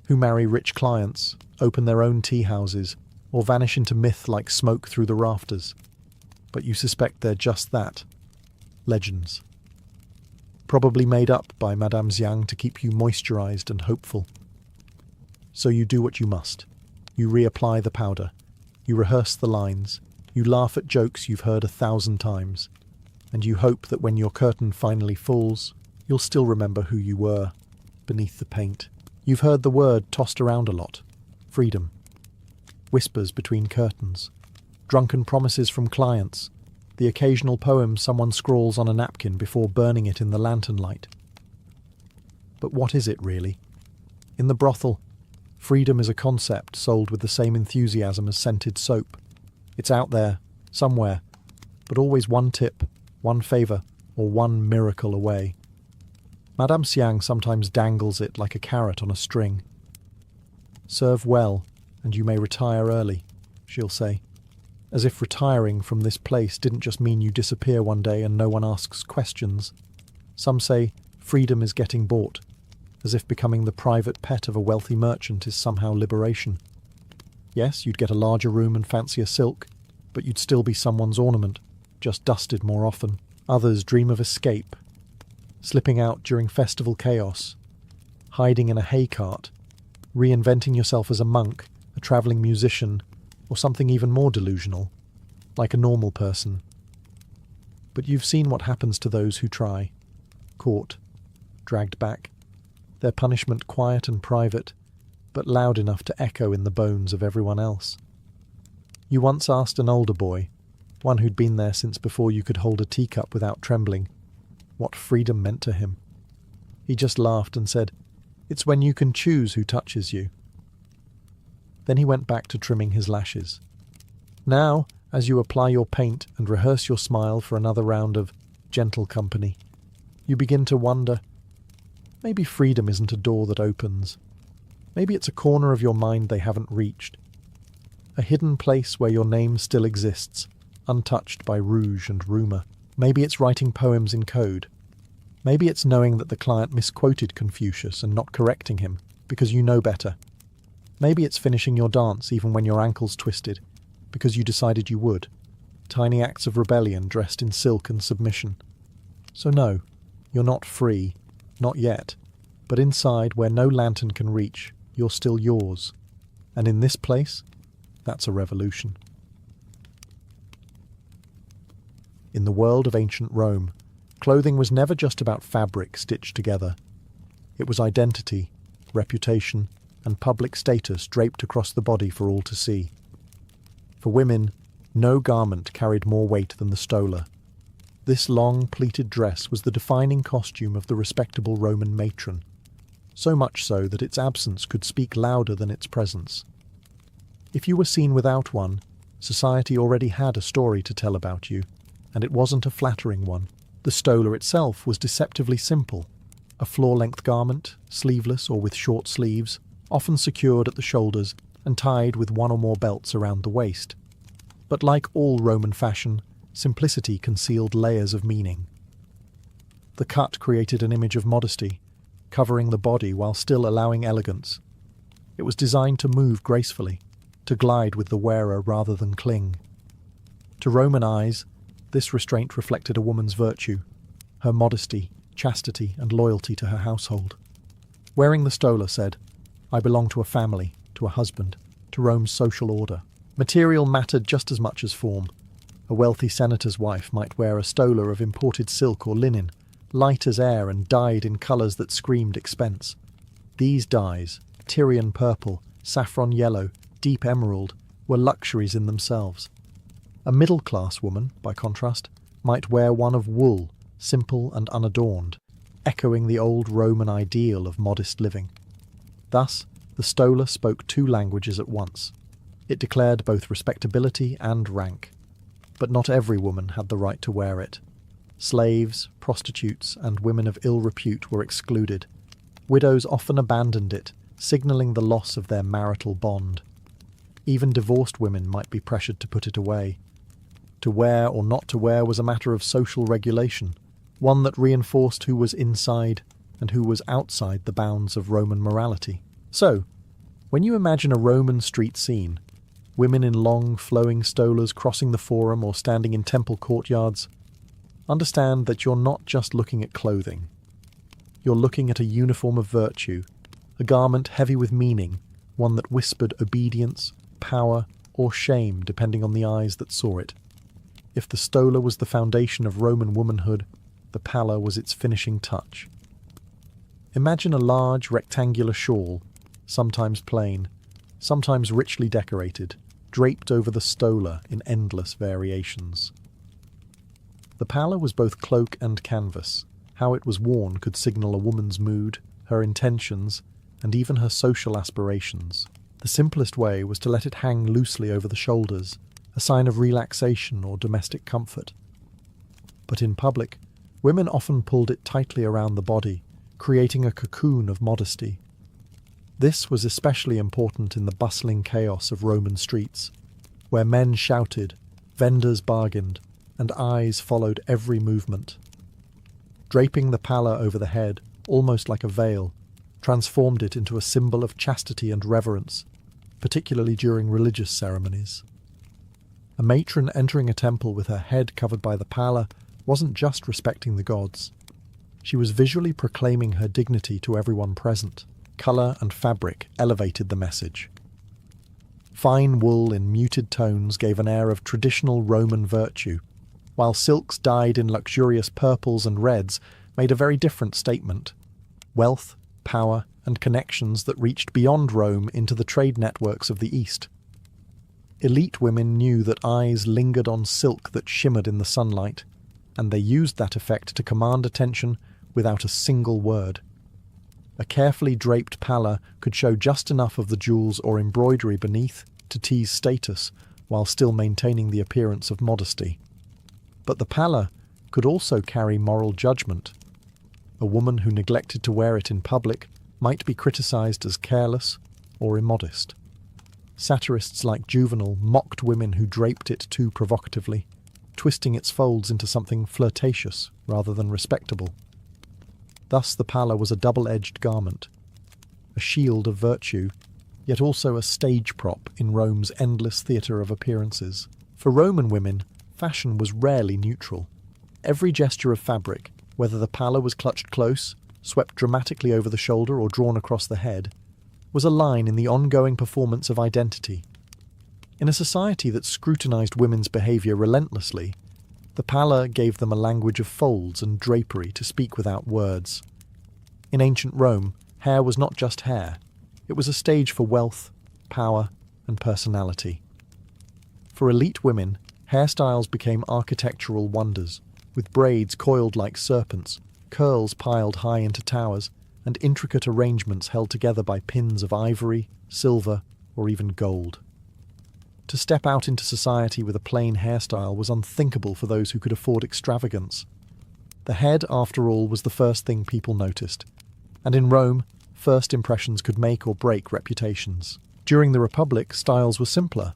who marry rich clients, open their own tea houses, or vanish into myth like smoke through the rafters. But you suspect they're just that. Legends. Probably made up by Madame Xiang to keep you moisturized and hopeful. So you do what you must. You reapply the powder. You rehearse the lines. You laugh at jokes you've heard 1,000 times. And you hope that when your curtain finally falls, you'll still remember who you were, beneath the paint. You've heard the word tossed around a lot. Freedom. Whispers between curtains. Drunken promises from clients. The occasional poem someone scrawls on a napkin before burning it in the lantern light. But what is it really? In the brothel, freedom is a concept sold with the same enthusiasm as scented soap. It's out there, somewhere, but always one tip, one favour, or one miracle away. Madame Xiang sometimes dangles it like a carrot on a string. "Serve well, and you may retire early," she'll say. As if retiring from this place didn't just mean you disappear one day and no one asks questions. Some say freedom is getting bought, as if becoming the private pet of a wealthy merchant is somehow liberation. Yes, you'd get a larger room and fancier silk, but you'd still be someone's ornament, just dusted more often. Others dream of escape, slipping out during festival chaos, hiding in a hay cart, reinventing yourself as a monk, a travelling musician, or something even more delusional, like a normal person. But you've seen what happens to those who try. Caught, dragged back. Their punishment quiet and private, but loud enough to echo in the bones of everyone else. You once asked an older boy, one who'd been there since before you could hold a teacup without trembling, what freedom meant to him. He just laughed and said, "It's when you can choose who touches you." Then he went back to trimming his lashes. Now, as you apply your paint and rehearse your smile for another round of gentle company, you begin to wonder, maybe freedom isn't a door that opens. Maybe it's a corner of your mind they haven't reached. A hidden place where your name still exists, untouched by rouge and rumour. Maybe it's writing poems in code. Maybe it's knowing that the client misquoted Confucius and not correcting him, because you know better. Maybe it's finishing your dance even when your ankle's twisted, because you decided you would. Tiny acts of rebellion dressed in silk and submission. So no, you're not free, not yet, but inside where no lantern can reach, you're still yours. And in this place, that's a revolution. In the world of ancient Rome, clothing was never just about fabric stitched together. It was identity, reputation, and public status draped across the body for all to see. For women, no garment carried more weight than the stola. This long, pleated dress was the defining costume of the respectable Roman matron, so much so that its absence could speak louder than its presence. If you were seen without one, society already had a story to tell about you, and it wasn't a flattering one. The stola itself was deceptively simple, a floor-length garment, sleeveless or with short sleeves, often secured at the shoulders and tied with one or more belts around the waist. But like all Roman fashion, simplicity concealed layers of meaning. The cut created an image of modesty, covering the body while still allowing elegance. It was designed to move gracefully, to glide with the wearer rather than cling. To Roman eyes, this restraint reflected a woman's virtue, her modesty, chastity, and loyalty to her household. Wearing the stola said, "I belong to a family, to a husband, to Rome's social order." Material mattered just as much as form. A wealthy senator's wife might wear a stola of imported silk or linen, light as air and dyed in colours that screamed expense. These dyes, Tyrian purple, saffron yellow, deep emerald, were luxuries in themselves. A middle-class woman, by contrast, might wear one of wool, simple and unadorned, echoing the old Roman ideal of modest living. Thus, the stola spoke two languages at once. It declared both respectability and rank. But not every woman had the right to wear it. Slaves, prostitutes, and women of ill repute were excluded. Widows often abandoned it, signalling the loss of their marital bond. Even divorced women might be pressured to put it away. To wear or not to wear was a matter of social regulation, one that reinforced who was inside and who was outside the bounds of Roman morality. So, when you imagine a Roman street scene, women in long, flowing stolas crossing the forum or standing in temple courtyards, understand that you're not just looking at clothing. You're looking at a uniform of virtue, a garment heavy with meaning, one that whispered obedience, power, or shame depending on the eyes that saw it. If the stola was the foundation of Roman womanhood, the palla was its finishing touch. Imagine a large rectangular shawl, sometimes plain, sometimes richly decorated, draped over the stola in endless variations. The palla was both cloak and canvas. How it was worn could signal a woman's mood, her intentions, and even her social aspirations. The simplest way was to let it hang loosely over the shoulders, a sign of relaxation or domestic comfort. But in public, women often pulled it tightly around the body, creating a cocoon of modesty. This was especially important in the bustling chaos of Roman streets, where men shouted, vendors bargained, and eyes followed every movement. Draping the palla over the head, almost like a veil, transformed it into a symbol of chastity and reverence, particularly during religious ceremonies. A matron entering a temple with her head covered by the palla wasn't just respecting the gods. She was visually proclaiming her dignity to everyone present. Colour and fabric elevated the message. Fine wool in muted tones gave an air of traditional Roman virtue, while silks dyed in luxurious purples and reds made a very different statement. Wealth, power, and connections that reached beyond Rome into the trade networks of the East. Elite women knew that eyes lingered on silk that shimmered in the sunlight, and they used that effect to command attention without a single word. A carefully draped palla could show just enough of the jewels or embroidery beneath to tease status while still maintaining the appearance of modesty. But the palla could also carry moral judgment. A woman who neglected to wear it in public might be criticized as careless or immodest. Satirists like Juvenal mocked women who draped it too provocatively, twisting its folds into something flirtatious rather than respectable. Thus the palla was a double-edged garment, a shield of virtue, yet also a stage prop in Rome's endless theatre of appearances. For Roman women, fashion was rarely neutral. Every gesture of fabric, whether the palla was clutched close, swept dramatically over the shoulder or drawn across the head, was a line in the ongoing performance of identity. In a society that scrutinized women's behavior relentlessly, the palla gave them a language of folds and drapery to speak without words. In ancient Rome, hair was not just hair. It was a stage for wealth, power, and personality. For elite women, hairstyles became architectural wonders, with braids coiled like serpents, curls piled high into towers, and intricate arrangements held together by pins of ivory, silver, or even gold. To step out into society with a plain hairstyle was unthinkable for those who could afford extravagance. The head, after all, was the first thing people noticed, and in Rome, first impressions could make or break reputations. During the Republic, styles were simpler.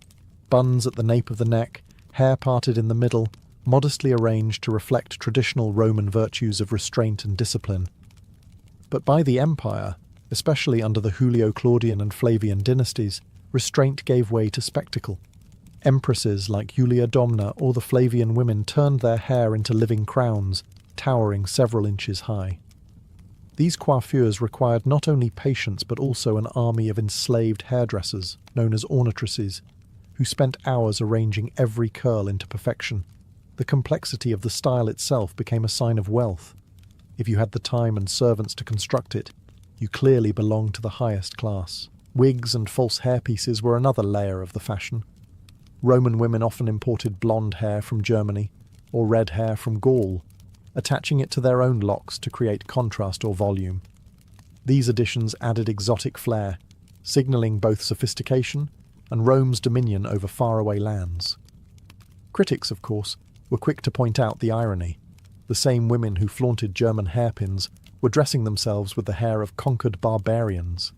Buns at the nape of the neck, hair parted in the middle, modestly arranged to reflect traditional Roman virtues of restraint and discipline. But by the Empire, especially under the Julio-Claudian and Flavian dynasties, restraint gave way to spectacle. Empresses like Julia Domna or the Flavian women turned their hair into living crowns, towering several inches high. These coiffures required not only patience but also an army of enslaved hairdressers, known as ornatresses, who spent hours arranging every curl into perfection. The complexity of the style itself became a sign of wealth. If you had the time and servants to construct it, you clearly belonged to the highest class. Wigs and false hairpieces were another layer of the fashion. Roman women often imported blonde hair from Germany, or red hair from Gaul, attaching it to their own locks to create contrast or volume. These additions added exotic flair, signalling both sophistication and Rome's dominion over faraway lands. Critics, of course, were quick to point out the irony. The same women who flaunted German hairpins were dressing themselves with the hair of conquered barbarians.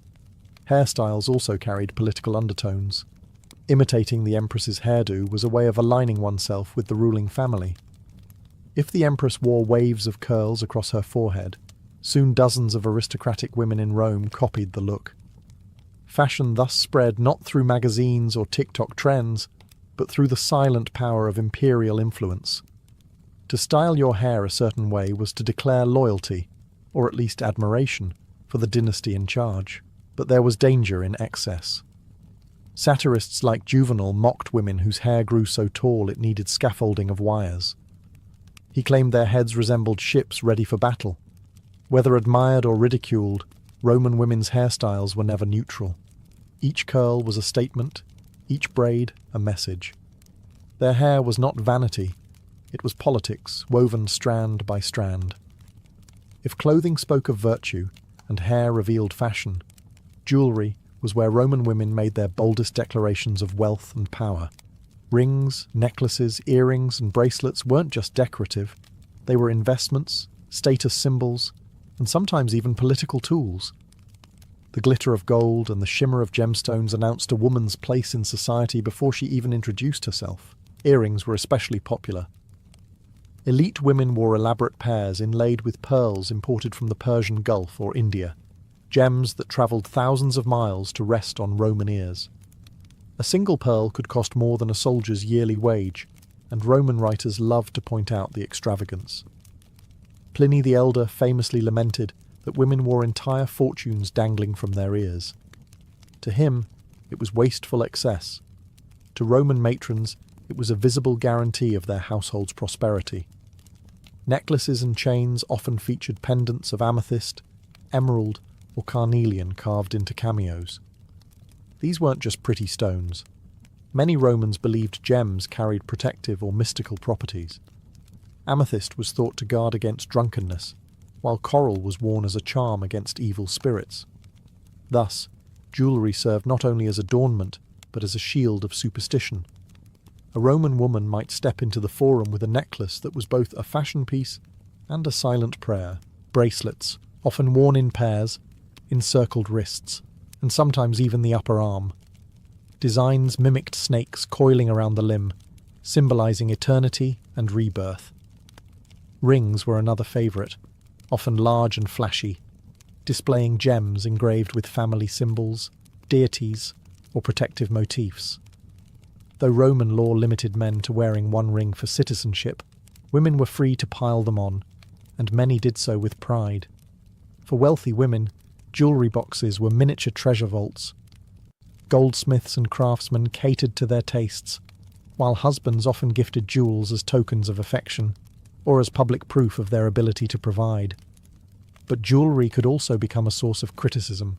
Hairstyles also carried political undertones. Imitating the empress's hairdo was a way of aligning oneself with the ruling family. If the empress wore waves of curls across her forehead, soon dozens of aristocratic women in Rome copied the look. Fashion thus spread not through magazines or TikTok trends, but through the silent power of imperial influence. To style your hair a certain way was to declare loyalty, or at least admiration, for the dynasty in charge. But there was danger in excess. Satirists like Juvenal mocked women whose hair grew so tall it needed scaffolding of wires. He claimed their heads resembled ships ready for battle. Whether admired or ridiculed, Roman women's hairstyles were never neutral. Each curl was a statement, each braid a message. Their hair was not vanity, it was politics, woven strand by strand. If clothing spoke of virtue and hair revealed fashion, jewellery was where Roman women made their boldest declarations of wealth and power. Rings, necklaces, earrings, and bracelets weren't just decorative. They were investments, status symbols, and sometimes even political tools. The glitter of gold and the shimmer of gemstones announced a woman's place in society before she even introduced herself. Earrings were especially popular. Elite women wore elaborate pairs inlaid with pearls imported from the Persian Gulf or India, gems that travelled thousands of miles to rest on Roman ears. A single pearl could cost more than a soldier's yearly wage, and Roman writers loved to point out the extravagance. Pliny the Elder famously lamented that women wore entire fortunes dangling from their ears. To him, it was wasteful excess. To Roman matrons, it was a visible guarantee of their household's prosperity. Necklaces and chains often featured pendants of amethyst, emerald, or carnelian carved into cameos. These weren't just pretty stones. Many Romans believed gems carried protective or mystical properties. Amethyst was thought to guard against drunkenness, while coral was worn as a charm against evil spirits. Thus, jewellery served not only as adornment, but as a shield of superstition. A Roman woman might step into the forum with a necklace that was both a fashion piece and a silent prayer. Bracelets, often worn in pairs, encircled wrists, and sometimes even the upper arm. Designs mimicked snakes coiling around the limb, symbolizing eternity and rebirth. Rings were another favourite, often large and flashy, displaying gems engraved with family symbols, deities, or protective motifs. Though Roman law limited men to wearing one ring for citizenship, women were free to pile them on, and many did so with pride. For wealthy women, jewellery boxes were miniature treasure vaults. Goldsmiths and craftsmen catered to their tastes, while husbands often gifted jewels as tokens of affection, or as public proof of their ability to provide. But jewellery could also become a source of criticism.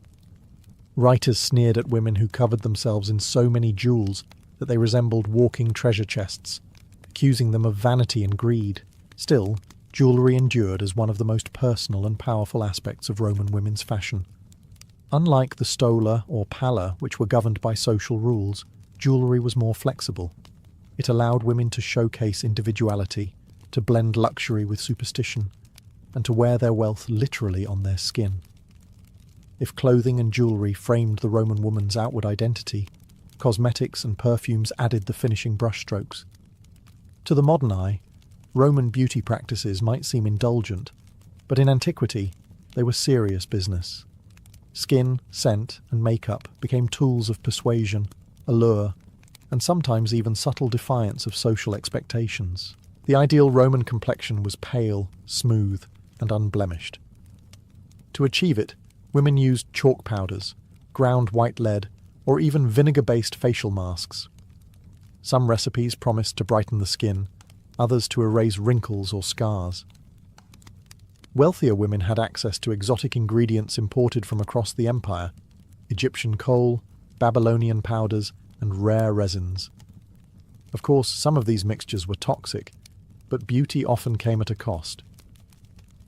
Writers sneered at women who covered themselves in so many jewels that they resembled walking treasure chests, accusing them of vanity and greed. Still, jewellery endured as one of the most personal and powerful aspects of Roman women's fashion. Unlike the stola or palla, which were governed by social rules, jewellery was more flexible. It allowed women to showcase individuality, to blend luxury with superstition, and to wear their wealth literally on their skin. If clothing and jewellery framed the Roman woman's outward identity, cosmetics and perfumes added the finishing brushstrokes. To the modern eye, Roman beauty practices might seem indulgent, but in antiquity, they were serious business. Skin, scent, and makeup became tools of persuasion, allure, and sometimes even subtle defiance of social expectations. The ideal Roman complexion was pale, smooth, and unblemished. To achieve it, women used chalk powders, ground white lead, or even vinegar-based facial masks. Some recipes promised to brighten the skin, others to erase wrinkles or scars. Wealthier women had access to exotic ingredients imported from across the empire: Egyptian coal, Babylonian powders, and rare resins. Of course, some of these mixtures were toxic, but beauty often came at a cost.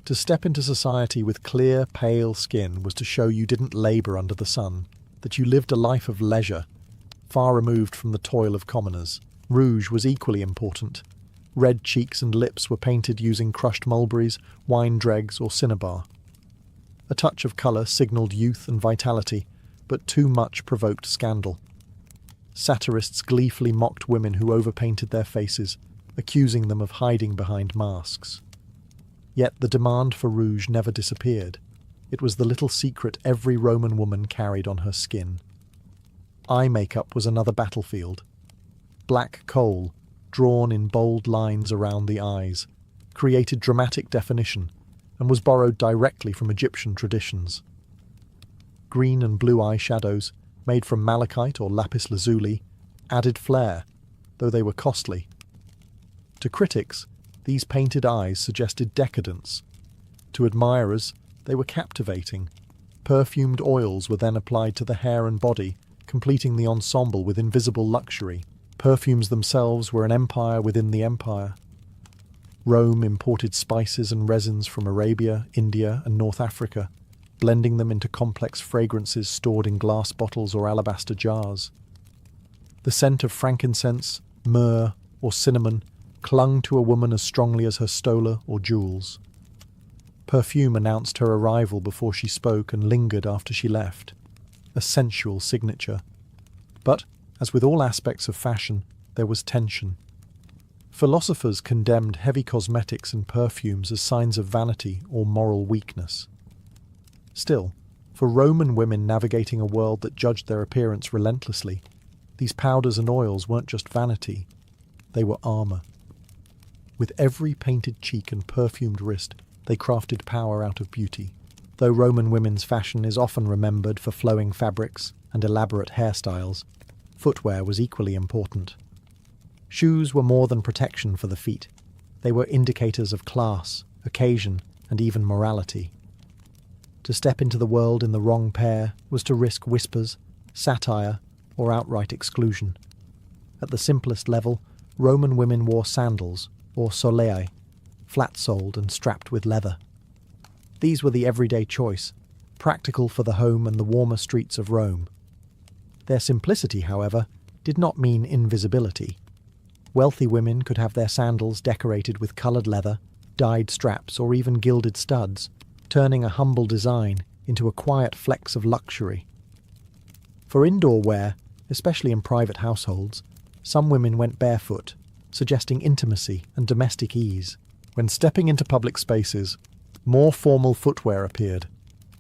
To step into society with clear, pale skin was to show you didn't labour under the sun, that you lived a life of leisure, far removed from the toil of commoners. Rouge was equally important. Red cheeks and lips were painted using crushed mulberries, wine dregs, or cinnabar. A touch of colour signalled youth and vitality, but too much provoked scandal. Satirists gleefully mocked women who overpainted their faces, accusing them of hiding behind masks. Yet the demand for rouge never disappeared. It was the little secret every Roman woman carried on her skin. Eye makeup was another battlefield. Black coal, drawn in bold lines around the eyes, created dramatic definition and was borrowed directly from Egyptian traditions. Green and blue eyeshadows, made from malachite or lapis lazuli, added flair, though they were costly. To critics, these painted eyes suggested decadence. To admirers, they were captivating. Perfumed oils were then applied to the hair and body, completing the ensemble with invisible luxury. Perfumes themselves were an empire within the empire. Rome imported spices and resins from Arabia, India, and North Africa, blending them into complex fragrances stored in glass bottles or alabaster jars. The scent of frankincense, myrrh, or cinnamon clung to a woman as strongly as her stola or jewels. Perfume announced her arrival before she spoke and lingered after she left, a sensual signature. But, as with all aspects of fashion, there was tension. Philosophers condemned heavy cosmetics and perfumes as signs of vanity or moral weakness. Still, for Roman women navigating a world that judged their appearance relentlessly, these powders and oils weren't just vanity, they were armour. With every painted cheek and perfumed wrist, they crafted power out of beauty. Though Roman women's fashion is often remembered for flowing fabrics and elaborate hairstyles, footwear was equally important. Shoes were more than protection for the feet. They were indicators of class, occasion, and even morality. To step into the world in the wrong pair was to risk whispers, satire, or outright exclusion. At the simplest level, Roman women wore sandals, or solei, flat-soled and strapped with leather. These were the everyday choice, practical for the home and the warmer streets of Rome. Their simplicity, however, did not mean invisibility. Wealthy women could have their sandals decorated with coloured leather, dyed straps, or even gilded studs, turning a humble design into a quiet flex of luxury. For indoor wear, especially in private households, some women went barefoot, suggesting intimacy and domestic ease. When stepping into public spaces, more formal footwear appeared.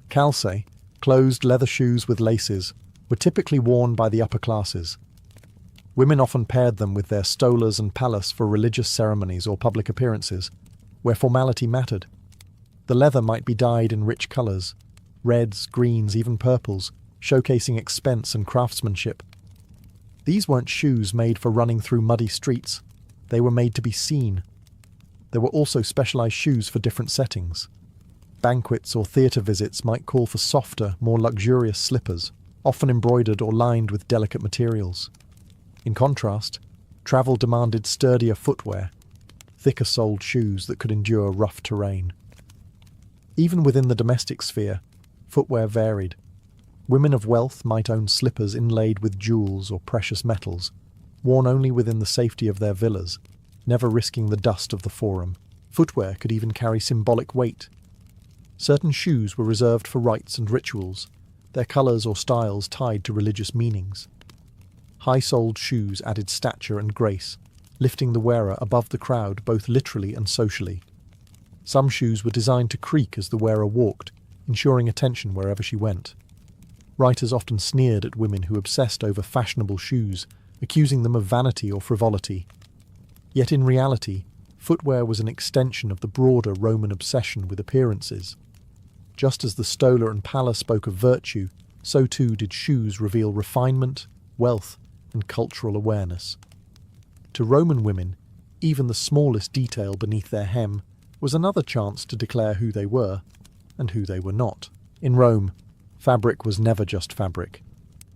Calce, closed leather shoes with laces, were typically worn by the upper classes. Women often paired them with their stolas and pallas for religious ceremonies or public appearances, where formality mattered. The leather might be dyed in rich colours, reds, greens, even purples, showcasing expense and craftsmanship. These weren't shoes made for running through muddy streets. They were made to be seen. There were also specialised shoes for different settings. Banquets or theatre visits might call for softer, more luxurious slippers, often embroidered or lined with delicate materials. In contrast, travel demanded sturdier footwear, thicker-soled shoes that could endure rough terrain. Even within the domestic sphere, footwear varied. Women of wealth might own slippers inlaid with jewels or precious metals, worn only within the safety of their villas, never risking the dust of the forum. Footwear could even carry symbolic weight. Certain shoes were reserved for rites and rituals, their colours or styles tied to religious meanings. High-soled shoes added stature and grace, lifting the wearer above the crowd both literally and socially. Some shoes were designed to creak as the wearer walked, ensuring attention wherever she went. Writers often sneered at women who obsessed over fashionable shoes, accusing them of vanity or frivolity. Yet in reality, footwear was an extension of the broader Roman obsession with appearances. Just as the stola and palla spoke of virtue, so too did shoes reveal refinement, wealth, and cultural awareness. To Roman women, even the smallest detail beneath their hem was another chance to declare who they were and who they were not. In Rome, fabric was never just fabric.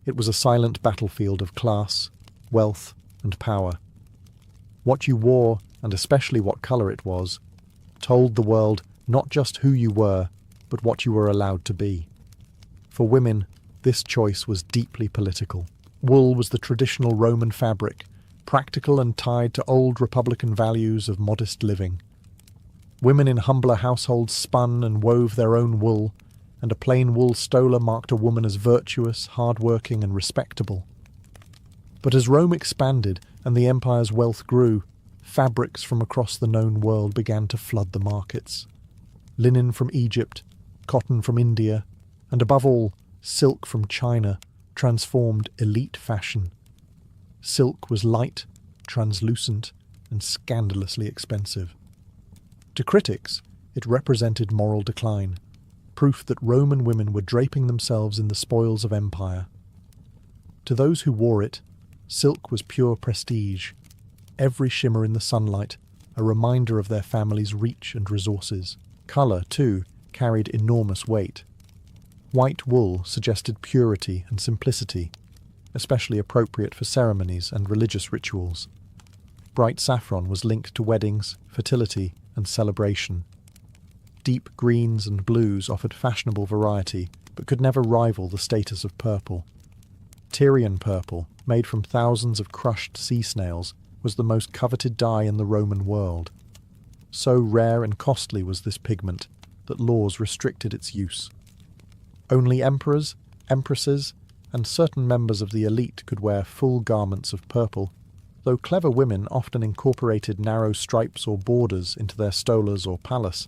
It was a silent battlefield of class, wealth, and power. What you wore, and especially what colour it was, told the world not just who you were, but what you were allowed to be. For women, this choice was deeply political. Wool was the traditional Roman fabric, practical and tied to old republican values of modest living. Women in humbler households spun and wove their own wool, and a plain wool stola marked a woman as virtuous, hard-working, and respectable. But as Rome expanded and the empire's wealth grew, fabrics from across the known world began to flood the markets. Linen from Egypt, cotton from India, and above all, silk from China transformed elite fashion. Silk was light, translucent, and scandalously expensive. To critics, it represented moral decline, proof that Roman women were draping themselves in the spoils of empire. To those who wore it, silk was pure prestige, every shimmer in the sunlight a reminder of their family's reach and resources. Colour, too, carried enormous weight. White wool suggested purity and simplicity, especially appropriate for ceremonies and religious rituals. Bright saffron was linked to weddings, fertility, and celebration. Deep greens and blues offered fashionable variety, but could never rival the status of purple. Tyrian purple, made from thousands of crushed sea snails, was the most coveted dye in the Roman world. So rare and costly was this pigment that laws restricted its use. Only emperors, empresses, and certain members of the elite could wear full garments of purple, though clever women often incorporated narrow stripes or borders into their stolas or palace,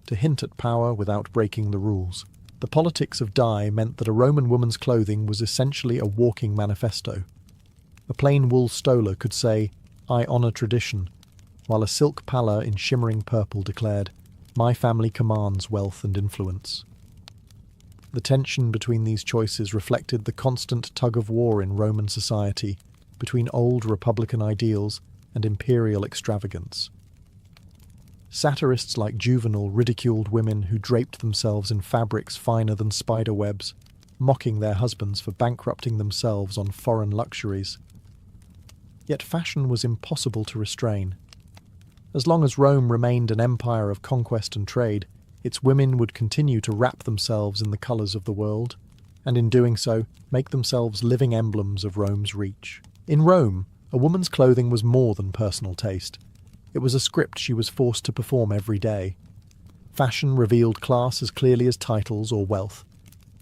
to hint at power without breaking the rules. The politics of dye meant that a Roman woman's clothing was essentially a walking manifesto. A plain wool stola could say, "I honour tradition," while a silk palla in shimmering purple declared, "My family commands wealth and influence." The tension between these choices reflected the constant tug-of-war in Roman society between old republican ideals and imperial extravagance. Satirists like Juvenal ridiculed women who draped themselves in fabrics finer than spider webs, mocking their husbands for bankrupting themselves on foreign luxuries. Yet fashion was impossible to restrain. As long as Rome remained an empire of conquest and trade, its women would continue to wrap themselves in the colours of the world, and in doing so, make themselves living emblems of Rome's reach. In Rome, a woman's clothing was more than personal taste. It was a script she was forced to perform every day. Fashion revealed class as clearly as titles or wealth,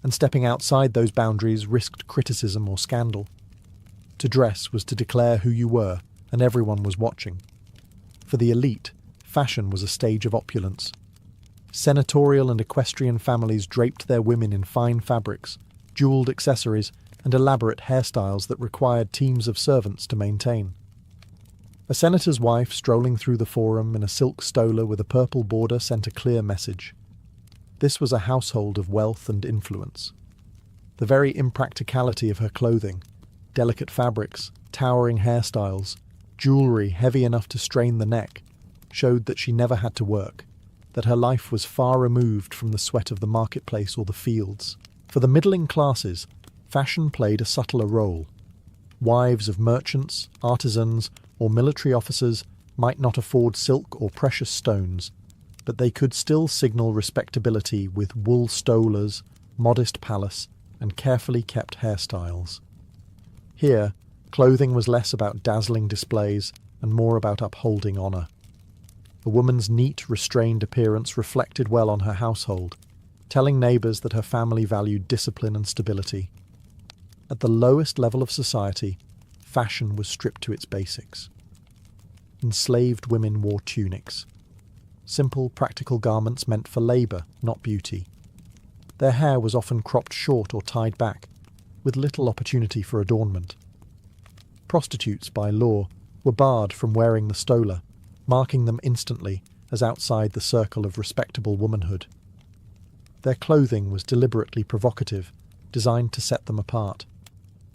and stepping outside those boundaries risked criticism or scandal. To dress was to declare who you were, and everyone was watching. For the elite, fashion was a stage of opulence. Senatorial and equestrian families draped their women in fine fabrics, jewelled accessories, and elaborate hairstyles that required teams of servants to maintain. A senator's wife strolling through the forum in a silk stola with a purple border sent a clear message. This was a household of wealth and influence. The very impracticality of her clothing, delicate fabrics, towering hairstyles, jewellery heavy enough to strain the neck, showed that she never had to work, that her life was far removed from the sweat of the marketplace or the fields. For the middling classes, fashion played a subtler role. Wives of merchants, artisans, or military officers might not afford silk or precious stones, but they could still signal respectability with wool stolas, modest palace, and carefully kept hairstyles. Here, clothing was less about dazzling displays and more about upholding honour. A woman's neat, restrained appearance reflected well on her household, telling neighbours that her family valued discipline and stability. At the lowest level of society, fashion was stripped to its basics. Enslaved women wore tunics. Simple, practical garments meant for labour, not beauty. Their hair was often cropped short or tied back, with little opportunity for adornment. Prostitutes, by law, were barred from wearing the stola, marking them instantly as outside the circle of respectable womanhood. Their clothing was deliberately provocative, designed to set them apart.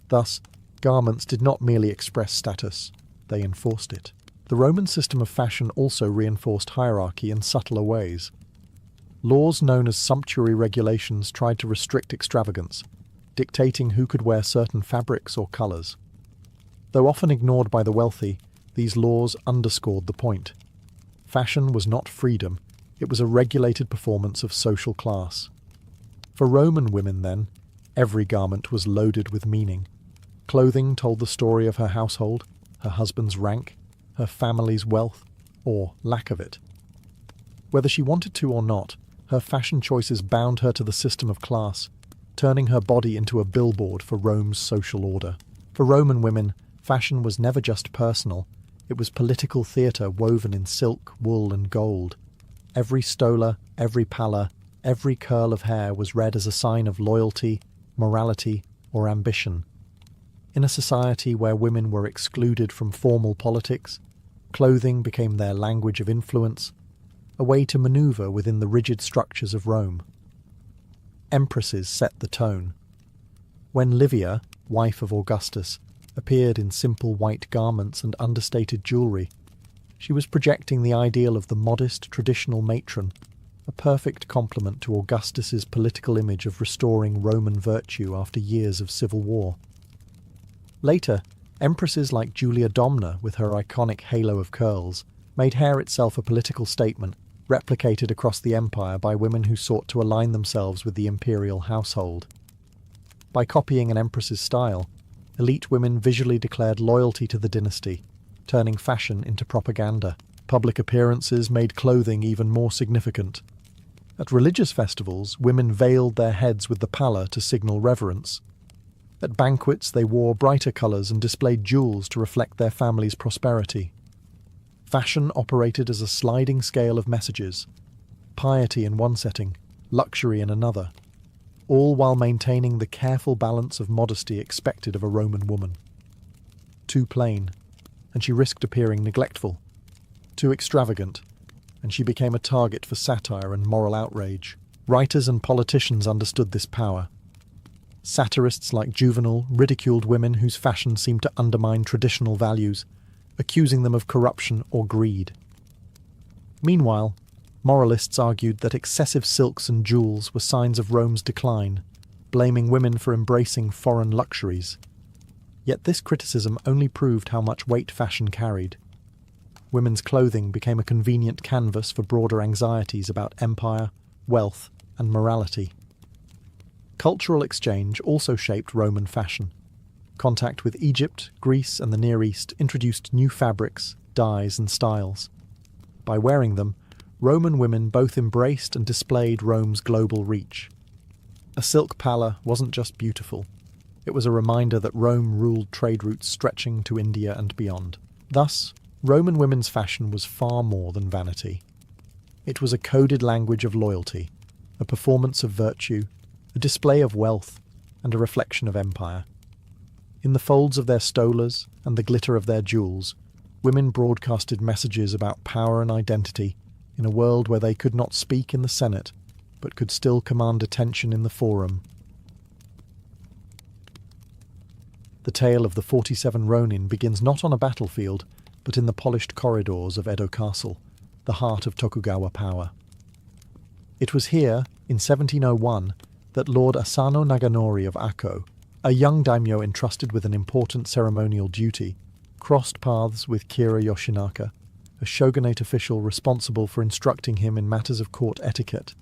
Thus, garments did not merely express status, they enforced it. The Roman system of fashion also reinforced hierarchy in subtler ways. Laws known as sumptuary regulations tried to restrict extravagance, dictating who could wear certain fabrics or colours. Though often ignored by the wealthy, these laws underscored the point. Fashion was not freedom, It was a regulated performance of social class. For Roman women, then, every garment was loaded with meaning. Clothing told the story of her household, her husband's rank, her family's wealth, or lack of it. Whether she wanted to or not, her fashion choices bound her to the system of class, turning her body into a billboard for Rome's social order. For Roman women, fashion was never just personal, it was political theatre woven in silk, wool, and gold. Every stola, every palla, every curl of hair was read as a sign of loyalty, morality, or ambition. In a society where women were excluded from formal politics, clothing became their language of influence, a way to maneuver within the rigid structures of Rome. Empresses set the tone. When Livia, wife of Augustus, appeared in simple white garments and understated jewellery, she was projecting the ideal of the modest, traditional matron, a perfect complement to Augustus's political image of restoring Roman virtue after years of civil war. Later, empresses like Julia Domna, with her iconic halo of curls, made hair itself a political statement, replicated across the empire by women who sought to align themselves with the imperial household. By copying an empress's style, elite women visually declared loyalty to the dynasty, turning fashion into propaganda. Public appearances made clothing even more significant. At religious festivals, women veiled their heads with the palla to signal reverence. At banquets, they wore brighter colours and displayed jewels to reflect their family's prosperity. Fashion operated as a sliding scale of messages, piety in one setting, luxury in another, all while maintaining the careful balance of modesty expected of a Roman woman. Too plain, and she risked appearing neglectful. Too extravagant, and she became a target for satire and moral outrage. Writers and politicians understood this power. Satirists like Juvenal ridiculed women whose fashion seemed to undermine traditional values, accusing them of corruption or greed. Meanwhile, moralists argued that excessive silks and jewels were signs of Rome's decline, blaming women for embracing foreign luxuries. Yet this criticism only proved how much weight fashion carried. Women's clothing became a convenient canvas for broader anxieties about empire, wealth, and morality. Cultural exchange also shaped Roman fashion. Contact with Egypt, Greece, and the Near East introduced new fabrics, dyes, and styles. By wearing them, Roman women both embraced and displayed Rome's global reach. A silk palla wasn't just beautiful. It was a reminder that Rome ruled trade routes stretching to India and beyond. Thus, Roman women's fashion was far more than vanity. It was a coded language of loyalty, a performance of virtue, a display of wealth, and a reflection of empire. In the folds of their stolas and the glitter of their jewels, women broadcasted messages about power and identity in a world where they could not speak in the Senate, but could still command attention in the forum. The tale of the 47 Ronin begins not on a battlefield, but in the polished corridors of Edo Castle, the heart of Tokugawa power. It was here, in 1701, that Lord Asano Naganori of Akko, a young daimyo entrusted with an important ceremonial duty, crossed paths with Kira Yoshinaka, a shogunate official responsible for instructing him in matters of court etiquette.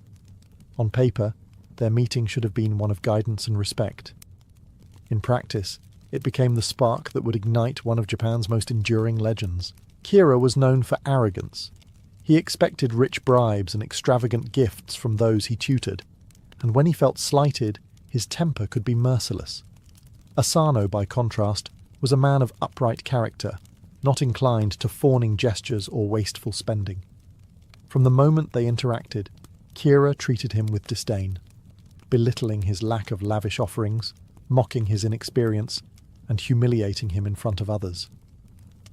On paper, their meeting should have been one of guidance and respect. In practice, it became the spark that would ignite one of Japan's most enduring legends. Kira was known for arrogance. He expected rich bribes and extravagant gifts from those he tutored, and when he felt slighted, his temper could be merciless. Asano, by contrast, was a man of upright character, not inclined to fawning gestures or wasteful spending. From the moment they interacted, Kira treated him with disdain, belittling his lack of lavish offerings, mocking his inexperience, and humiliating him in front of others.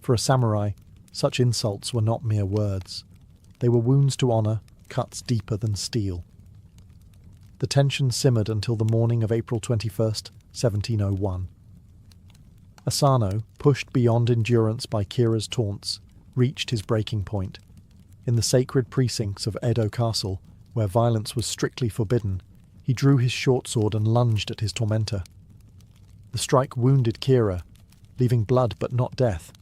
For a samurai, such insults were not mere words. They were wounds to honour, cuts deeper than steel. The tension simmered until the morning of April 21st, 1701. Asano, pushed beyond endurance by Kira's taunts, reached his breaking point. In the sacred precincts of Edo Castle, where violence was strictly forbidden, he drew his short sword and lunged at his tormentor. The strike wounded Kira, leaving blood but not death.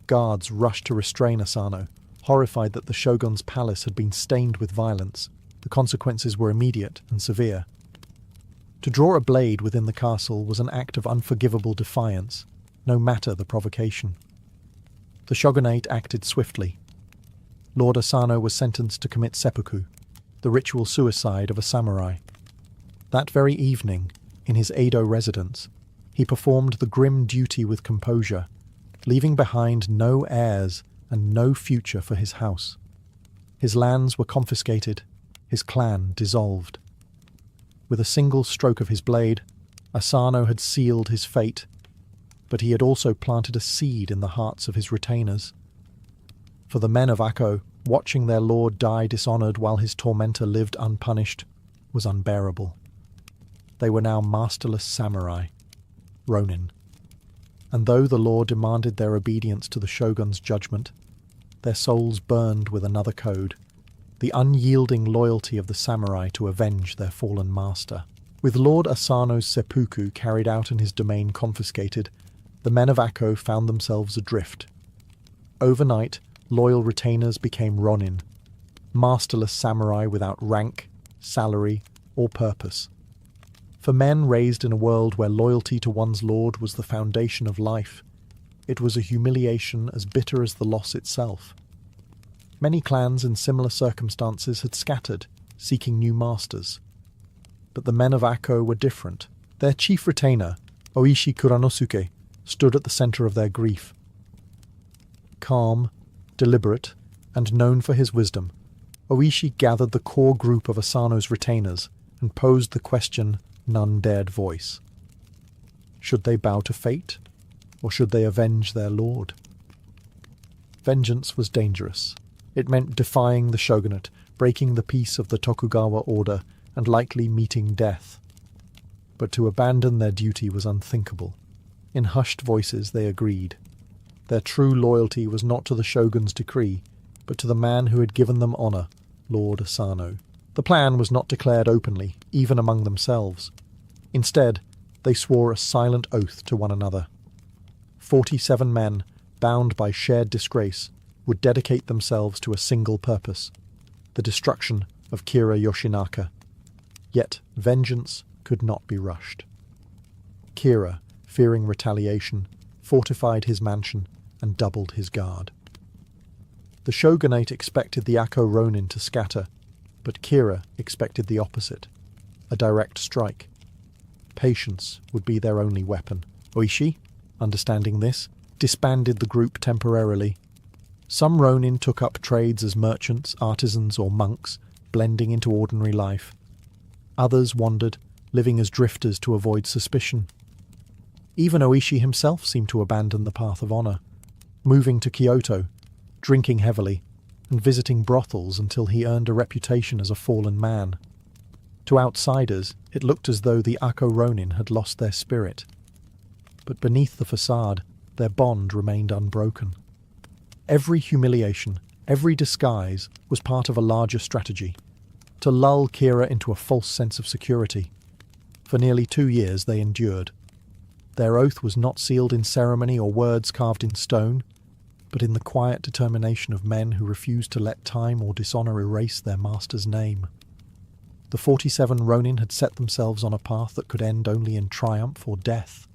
Guards rushed to restrain Asano, Horrified that the shogun's palace had been stained with violence, the consequences were immediate and severe. To draw a blade within the castle was an act of unforgivable defiance, no matter the provocation. The shogunate acted swiftly. Lord Asano was sentenced to commit seppuku, the ritual suicide of a samurai. That very evening, in his Edo residence, he performed the grim duty with composure, leaving behind no heirs and no future for his house. His lands were confiscated, his clan dissolved. With a single stroke of his blade, Asano had sealed his fate, but he had also planted a seed in the hearts of his retainers. For the men of Akko, watching their lord die dishonoured while his tormentor lived unpunished was unbearable. They were now masterless samurai, ronin. And though the law demanded their obedience to the shogun's judgment, their souls burned with another code, the unyielding loyalty of the samurai to avenge their fallen master. With Lord Asano's seppuku carried out and his domain confiscated, the men of Akko found themselves adrift. Overnight, loyal retainers became ronin, masterless samurai without rank, salary, or purpose. For men raised in a world where loyalty to one's lord was the foundation of life, it was a humiliation as bitter as the loss itself. Many clans in similar circumstances had scattered, seeking new masters. But the men of Akko were different. Their chief retainer, Oishi Kuranosuke, stood at the centre of their grief. Calm, deliberate, and known for his wisdom, Oishi gathered the core group of Asano's retainers and posed the question none dared voice. Should they bow to fate, or should they avenge their lord? Vengeance was dangerous. It meant defying the shogunate, breaking the peace of the Tokugawa order, and likely meeting death. But to abandon their duty was unthinkable. In hushed voices they agreed. Their true loyalty was not to the shogun's decree, but to the man who had given them honour, Lord Asano. The plan was not declared openly, even among themselves. Instead, they swore a silent oath to one another. 47 men, bound by shared disgrace, would dedicate themselves to a single purpose, the destruction of Kira Yoshinaka. Yet vengeance could not be rushed. Kira, fearing retaliation, fortified his mansion and doubled his guard. The shogunate expected the Akko ronin to scatter, but Kira expected the opposite, a direct strike. Patience would be their only weapon. Oishi, understanding this, disbanded the group temporarily. Some ronin took up trades as merchants, artisans, or monks, blending into ordinary life. Others wandered, living as drifters to avoid suspicion. Even Oishi himself seemed to abandon the path of honour, moving to Kyoto, drinking heavily, and visiting brothels until he earned a reputation as a fallen man. To outsiders, it looked as though the Akko ronin had lost their spirit. But beneath the facade, their bond remained unbroken. Every humiliation, every disguise was part of a larger strategy, to lull Kira into a false sense of security. For nearly 2 years they endured. Their oath was not sealed in ceremony or words carved in stone, but in the quiet determination of men who refused to let time or dishonour erase their master's name. The 47 ronin had set themselves on a path that could end only in triumph or death,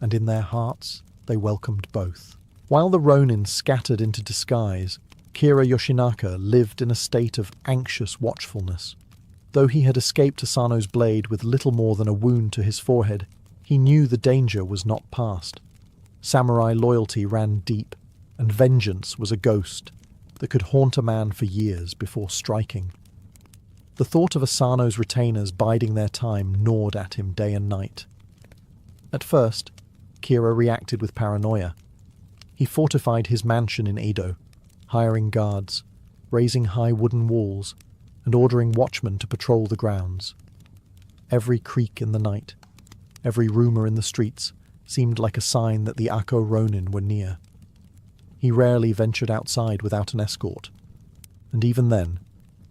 and in their hearts they welcomed both. While the ronin scattered into disguise, Kira Yoshinaka lived in a state of anxious watchfulness. Though he had escaped Asano's blade with little more than a wound to his forehead, he knew the danger was not past. Samurai loyalty ran deep, and vengeance was a ghost that could haunt a man for years before striking. The thought of Asano's retainers biding their time gnawed at him day and night. At first, Kira reacted with paranoia. He fortified his mansion in Edo, hiring guards, raising high wooden walls, and ordering watchmen to patrol the grounds. Every creak in the night, every rumour in the streets, seemed like a sign that the Akko ronin were near. He rarely ventured outside without an escort, and even then,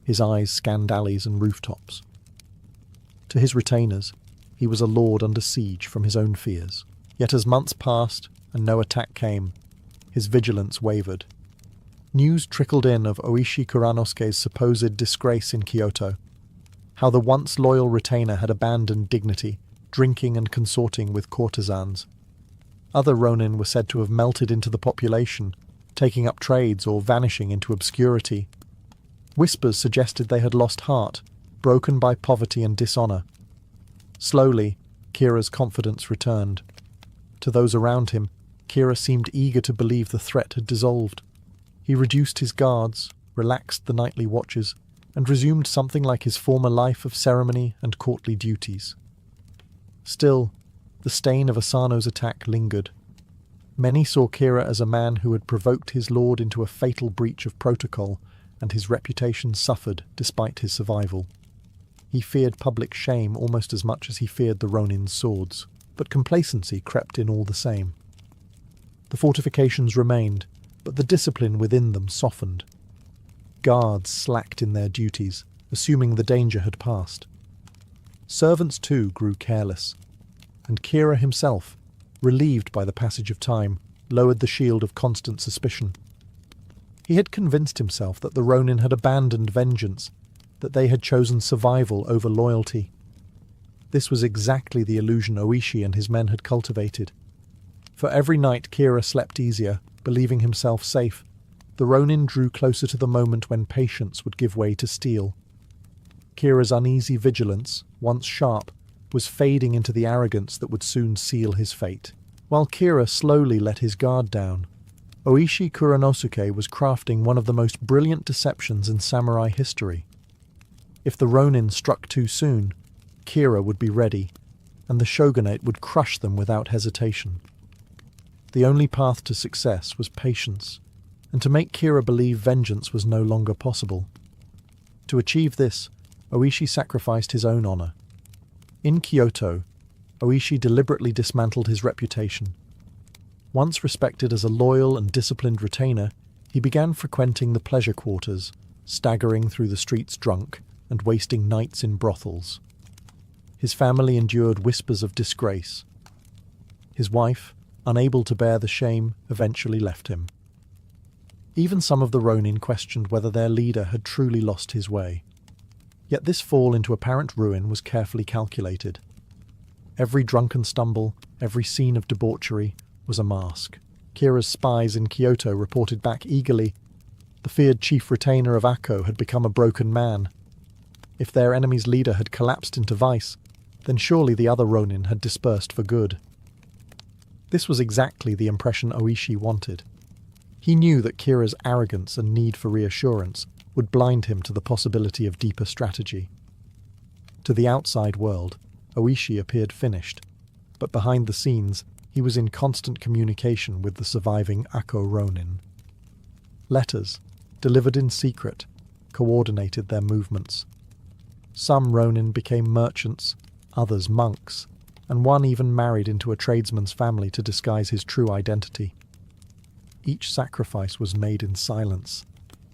his eyes scanned alleys and rooftops. To his retainers, he was a lord under siege from his own fears. Yet as months passed and no attack came, his vigilance wavered. News trickled in of Oishi Kuranosuke's supposed disgrace in Kyoto, how the once loyal retainer had abandoned dignity, drinking and consorting with courtesans. Other ronin were said to have melted into the population, taking up trades or vanishing into obscurity. Whispers suggested they had lost heart, broken by poverty and dishonour. Slowly, Kira's confidence returned. To those around him, Kira seemed eager to believe the threat had dissolved. He reduced his guards, relaxed the nightly watches, and resumed something like his former life of ceremony and courtly duties. Still, the stain of Asano's attack lingered. Many saw Kira as a man who had provoked his lord into a fatal breach of protocol, and his reputation suffered despite his survival. He feared public shame almost as much as he feared the Ronin's swords, but complacency crept in all the same. The fortifications remained, but the discipline within them softened. Guards slacked in their duties, assuming the danger had passed. Servants too grew careless, and Kira himself, relieved by the passage of time, lowered the shield of constant suspicion. He had convinced himself that the Ronin had abandoned vengeance, that they had chosen survival over loyalty. This was exactly the illusion Oishi and his men had cultivated. For every night Kira slept easier, believing himself safe, the Ronin drew closer to the moment when patience would give way to steel. Kira's uneasy vigilance, once sharp, was fading into the arrogance that would soon seal his fate. While Kira slowly let his guard down, Oishi Kuranosuke was crafting one of the most brilliant deceptions in samurai history. If the Ronin struck too soon, Kira would be ready, and the shogunate would crush them without hesitation. The only path to success was patience, and to make Kira believe vengeance was no longer possible. To achieve this, Oishi sacrificed his own honor. In Kyoto, Oishi deliberately dismantled his reputation. Once respected as a loyal and disciplined retainer, he began frequenting the pleasure quarters, staggering through the streets drunk and wasting nights in brothels. His family endured whispers of disgrace. His wife, unable to bear the shame, eventually left him. Even some of the Ronin questioned whether their leader had truly lost his way. Yet this fall into apparent ruin was carefully calculated. Every drunken stumble, every scene of debauchery, was a mask. Kira's spies in Kyoto reported back eagerly. The feared chief retainer of Akko had become a broken man. If their enemy's leader had collapsed into vice, then surely the other Ronin had dispersed for good. This was exactly the impression Oishi wanted. He knew that Kira's arrogance and need for reassurance would blind him to the possibility of deeper strategy. To the outside world, Oishi appeared finished, but behind the scenes, he was in constant communication with the surviving Akko Ronin. Letters, delivered in secret, coordinated their movements. Some Ronin became merchants, others monks, and one even married into a tradesman's family to disguise his true identity. Each sacrifice was made in silence,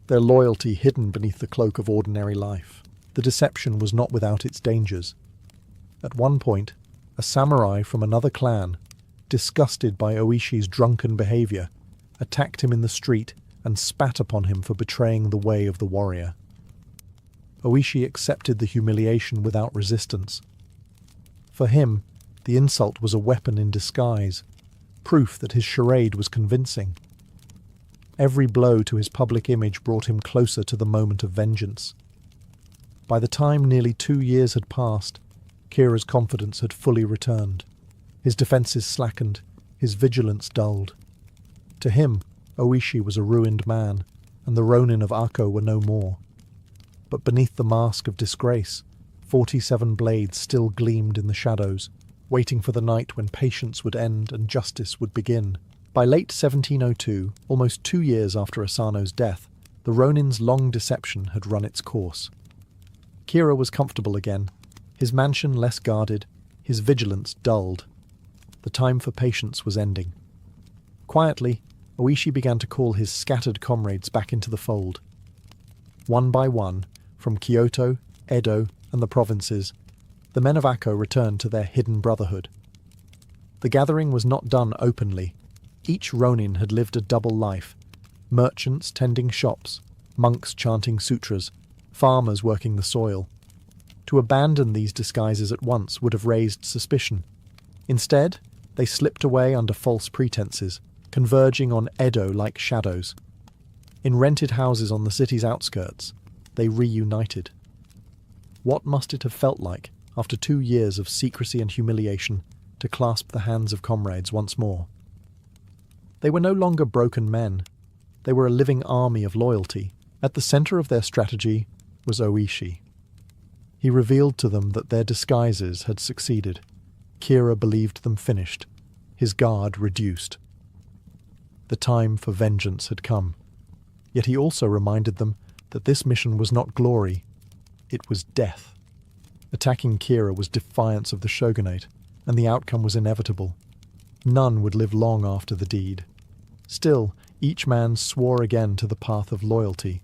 their loyalty hidden beneath the cloak of ordinary life. The deception was not without its dangers. At one point, a samurai from another clan, disgusted by Oishi's drunken behavior, attacked him in the street and spat upon him for betraying the way of the warrior. Oishi accepted the humiliation without resistance. For him, the insult was a weapon in disguise, proof that his charade was convincing. Every blow to his public image brought him closer to the moment of vengeance. By the time nearly 2 years had passed, Kira's confidence had fully returned. His defences slackened, his vigilance dulled. To him, Oishi was a ruined man, and the Ronin of Akko were no more. But beneath the mask of disgrace, 47 blades still gleamed in the shadows, waiting for the night when patience would end and justice would begin. By late 1702, almost 2 years after Asano's death, the Ronin's long deception had run its course. Kira was comfortable again, his mansion less guarded, his vigilance dulled. The time for patience was ending. Quietly, Oishi began to call his scattered comrades back into the fold. One by one, from Kyoto, Edo, and the provinces, the men of Akko returned to their hidden brotherhood. The gathering was not done openly. Each Ronin had lived a double life, merchants tending shops, monks chanting sutras, farmers working the soil. To abandon these disguises at once would have raised suspicion. Instead, they slipped away under false pretenses, converging on Edo like shadows. In rented houses on the city's outskirts, they reunited. What must it have felt like, after 2 years of secrecy and humiliation, to clasp the hands of comrades once more? They were no longer broken men. They were a living army of loyalty. At the center of their strategy was Oishi. He revealed to them that their disguises had succeeded. Kira believed them finished, his guard reduced. The time for vengeance had come. Yet he also reminded them that this mission was not glory, it was death. Attacking Kira was defiance of the shogunate, and the outcome was inevitable. None would live long after the deed. Still, each man swore again to the path of loyalty.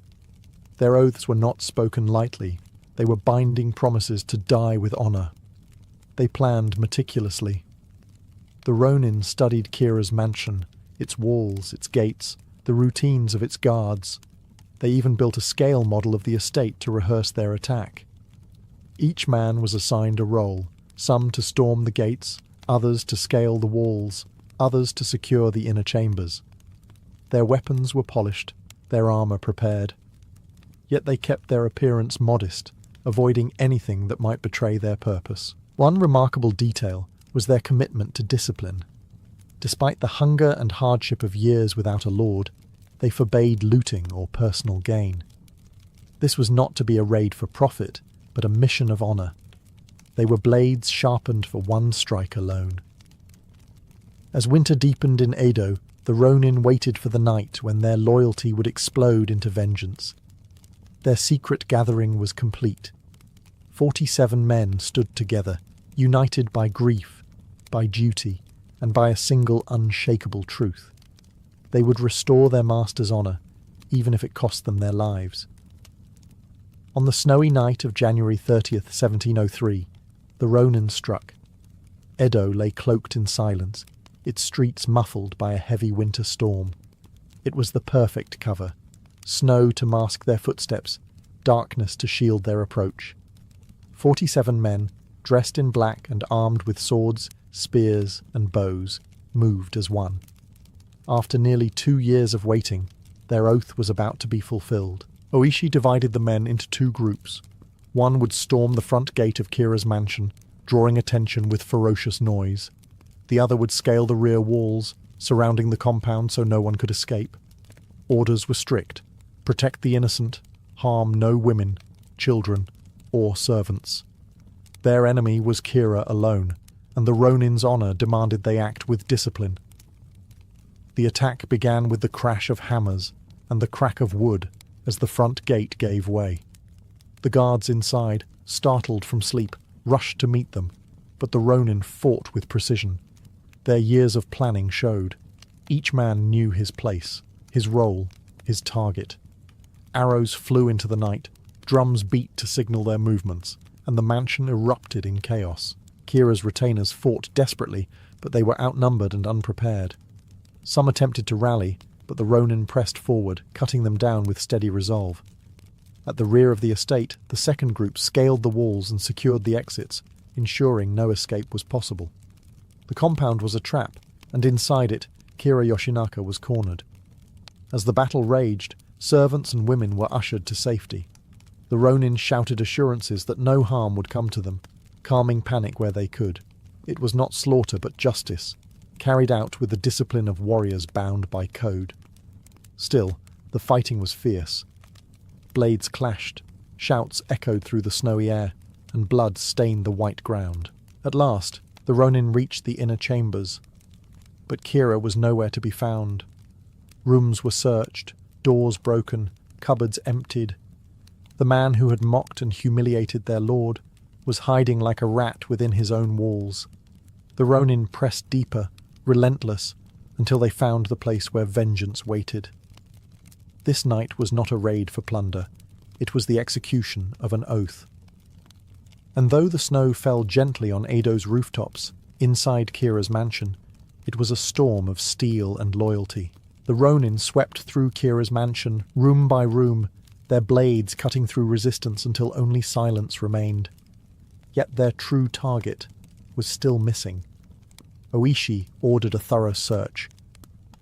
Their oaths were not spoken lightly. They were binding promises to die with honor. They planned meticulously. The Ronin studied Kira's mansion, its walls, its gates, the routines of its guards. They even built a scale model of the estate to rehearse their attack. Each man was assigned a role, some to storm the gates, others to scale the walls, others to secure the inner chambers. Their weapons were polished, their armor prepared. Yet they kept their appearance modest, avoiding anything that might betray their purpose. One remarkable detail was their commitment to discipline. Despite the hunger and hardship of years without a lord, they forbade looting or personal gain. This was not to be a raid for profit, but a mission of honor. They were blades sharpened for one strike alone. As winter deepened in Edo, the Ronin waited for the night when their loyalty would explode into vengeance. Their secret gathering was complete. 47 men stood together, united by grief, by duty, and by a single unshakable truth. They would restore their master's honor, even if it cost them their lives. On the snowy night of January 30th, 1703, the Ronin struck. Edo lay cloaked in silence, its streets muffled by a heavy winter storm. It was the perfect cover. Snow to mask their footsteps, darkness to shield their approach. 47 men, dressed in black and armed with swords, spears, and bows, moved as one. After nearly 2 years of waiting, their oath was about to be fulfilled. Oishi divided the men into 2 groups. One would storm the front gate of Kira's mansion, drawing attention with ferocious noise. The other would scale the rear walls, surrounding the compound so no one could escape. Orders were strict: protect the innocent, harm no women, children, or servants. Their enemy was Kira alone, and the Ronin's honor demanded they act with discipline. The attack began with the crash of hammers and the crack of wood as the front gate gave way. The guards inside, startled from sleep, rushed to meet them, but the Ronin fought with precision. Their years of planning showed. Each man knew his place, his role, his target. Arrows flew into the night, drums beat to signal their movements, and the mansion erupted in chaos. Kira's retainers fought desperately, but they were outnumbered and unprepared. Some attempted to rally, but the Ronin pressed forward, cutting them down with steady resolve. At the rear of the estate, the second group scaled the walls and secured the exits, ensuring no escape was possible. The compound was a trap, and inside it, Kira Yoshinaka was cornered. As the battle raged, servants and women were ushered to safety. The Ronin shouted assurances that no harm would come to them, calming panic where they could. It was not slaughter but justice, carried out with the discipline of warriors bound by code. Still, the fighting was fierce. Blades clashed, shouts echoed through the snowy air, and blood stained the white ground. At last, the Ronin reached the inner chambers, but Kira was nowhere to be found. Rooms were searched, doors broken, cupboards emptied. The man who had mocked and humiliated their lord was hiding like a rat within his own walls. The Ronin pressed deeper, relentless, until they found the place where vengeance waited. This night was not a raid for plunder. It was the execution of an oath. And though the snow fell gently on Edo's rooftops, inside Kira's mansion, it was a storm of steel and loyalty. The Ronin swept through Kira's mansion, room by room, their blades cutting through resistance until only silence remained. Yet their true target was still missing. Oishi ordered a thorough search.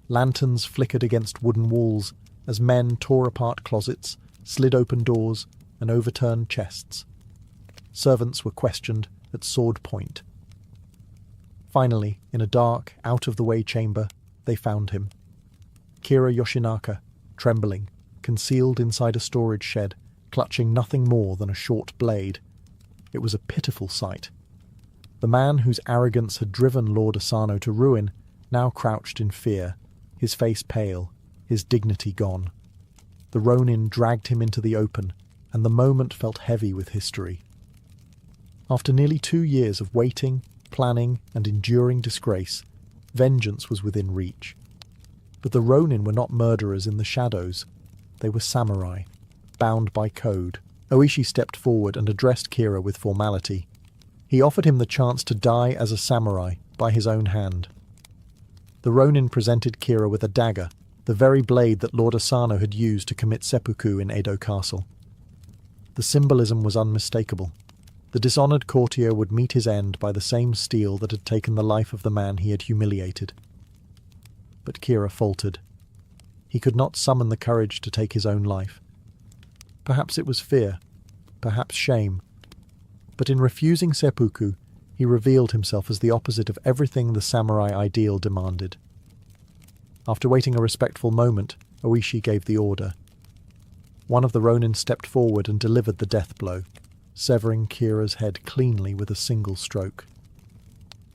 Lanterns flickered against wooden walls as men tore apart closets, slid open doors, and overturned chests. Servants were questioned at sword point. Finally, in a dark, out-of-the-way chamber, they found him. Kira Yoshinaka, trembling, concealed inside a storage shed, clutching nothing more than a short blade. It was a pitiful sight. The man whose arrogance had driven Lord Asano to ruin now crouched in fear, his face pale, his dignity gone. The Ronin dragged him into the open, and the moment felt heavy with history. After nearly 2 years of waiting, planning, and enduring disgrace, vengeance was within reach. But the Ronin were not murderers in the shadows. They were samurai, bound by code. Oishi stepped forward and addressed Kira with formality. He offered him the chance to die as a samurai by his own hand. The Ronin presented Kira with a dagger, the very blade that Lord Asano had used to commit seppuku in Edo Castle. The symbolism was unmistakable. The dishonoured courtier would meet his end by the same steel that had taken the life of the man he had humiliated. But Kira faltered. He could not summon the courage to take his own life. Perhaps it was fear, perhaps shame. But in refusing seppuku, he revealed himself as the opposite of everything the samurai ideal demanded. After waiting a respectful moment, Oishi gave the order. One of the Ronin stepped forward and delivered the death blow, severing Kira's head cleanly with a single stroke.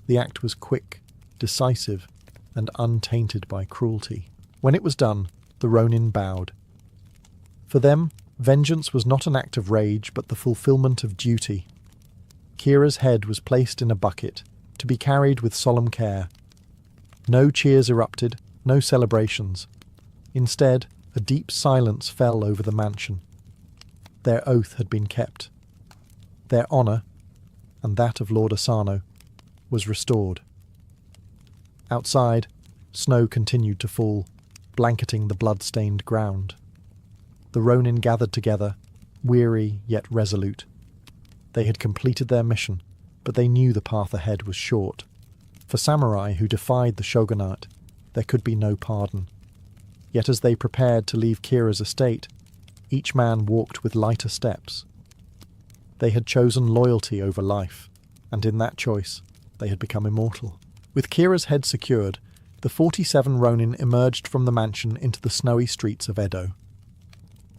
The act was quick, decisive, and untainted by cruelty. When it was done, the Ronin bowed. For them, vengeance was not an act of rage, but the fulfillment of duty. Kira's head was placed in a bucket, to be carried with solemn care. No cheers erupted, no celebrations. Instead, a deep silence fell over the mansion. Their oath had been kept. Their honour, and that of Lord Asano, was restored. Outside, snow continued to fall, blanketing the blood-stained ground. The Ronin gathered together, weary yet resolute. They had completed their mission, but they knew the path ahead was short. For samurai who defied the shogunate, there could be no pardon. Yet as they prepared to leave Kira's estate, each man walked with lighter steps. They had chosen loyalty over life, and in that choice, they had become immortal. With Kira's head secured, the 47 Ronin emerged from the mansion into the snowy streets of Edo.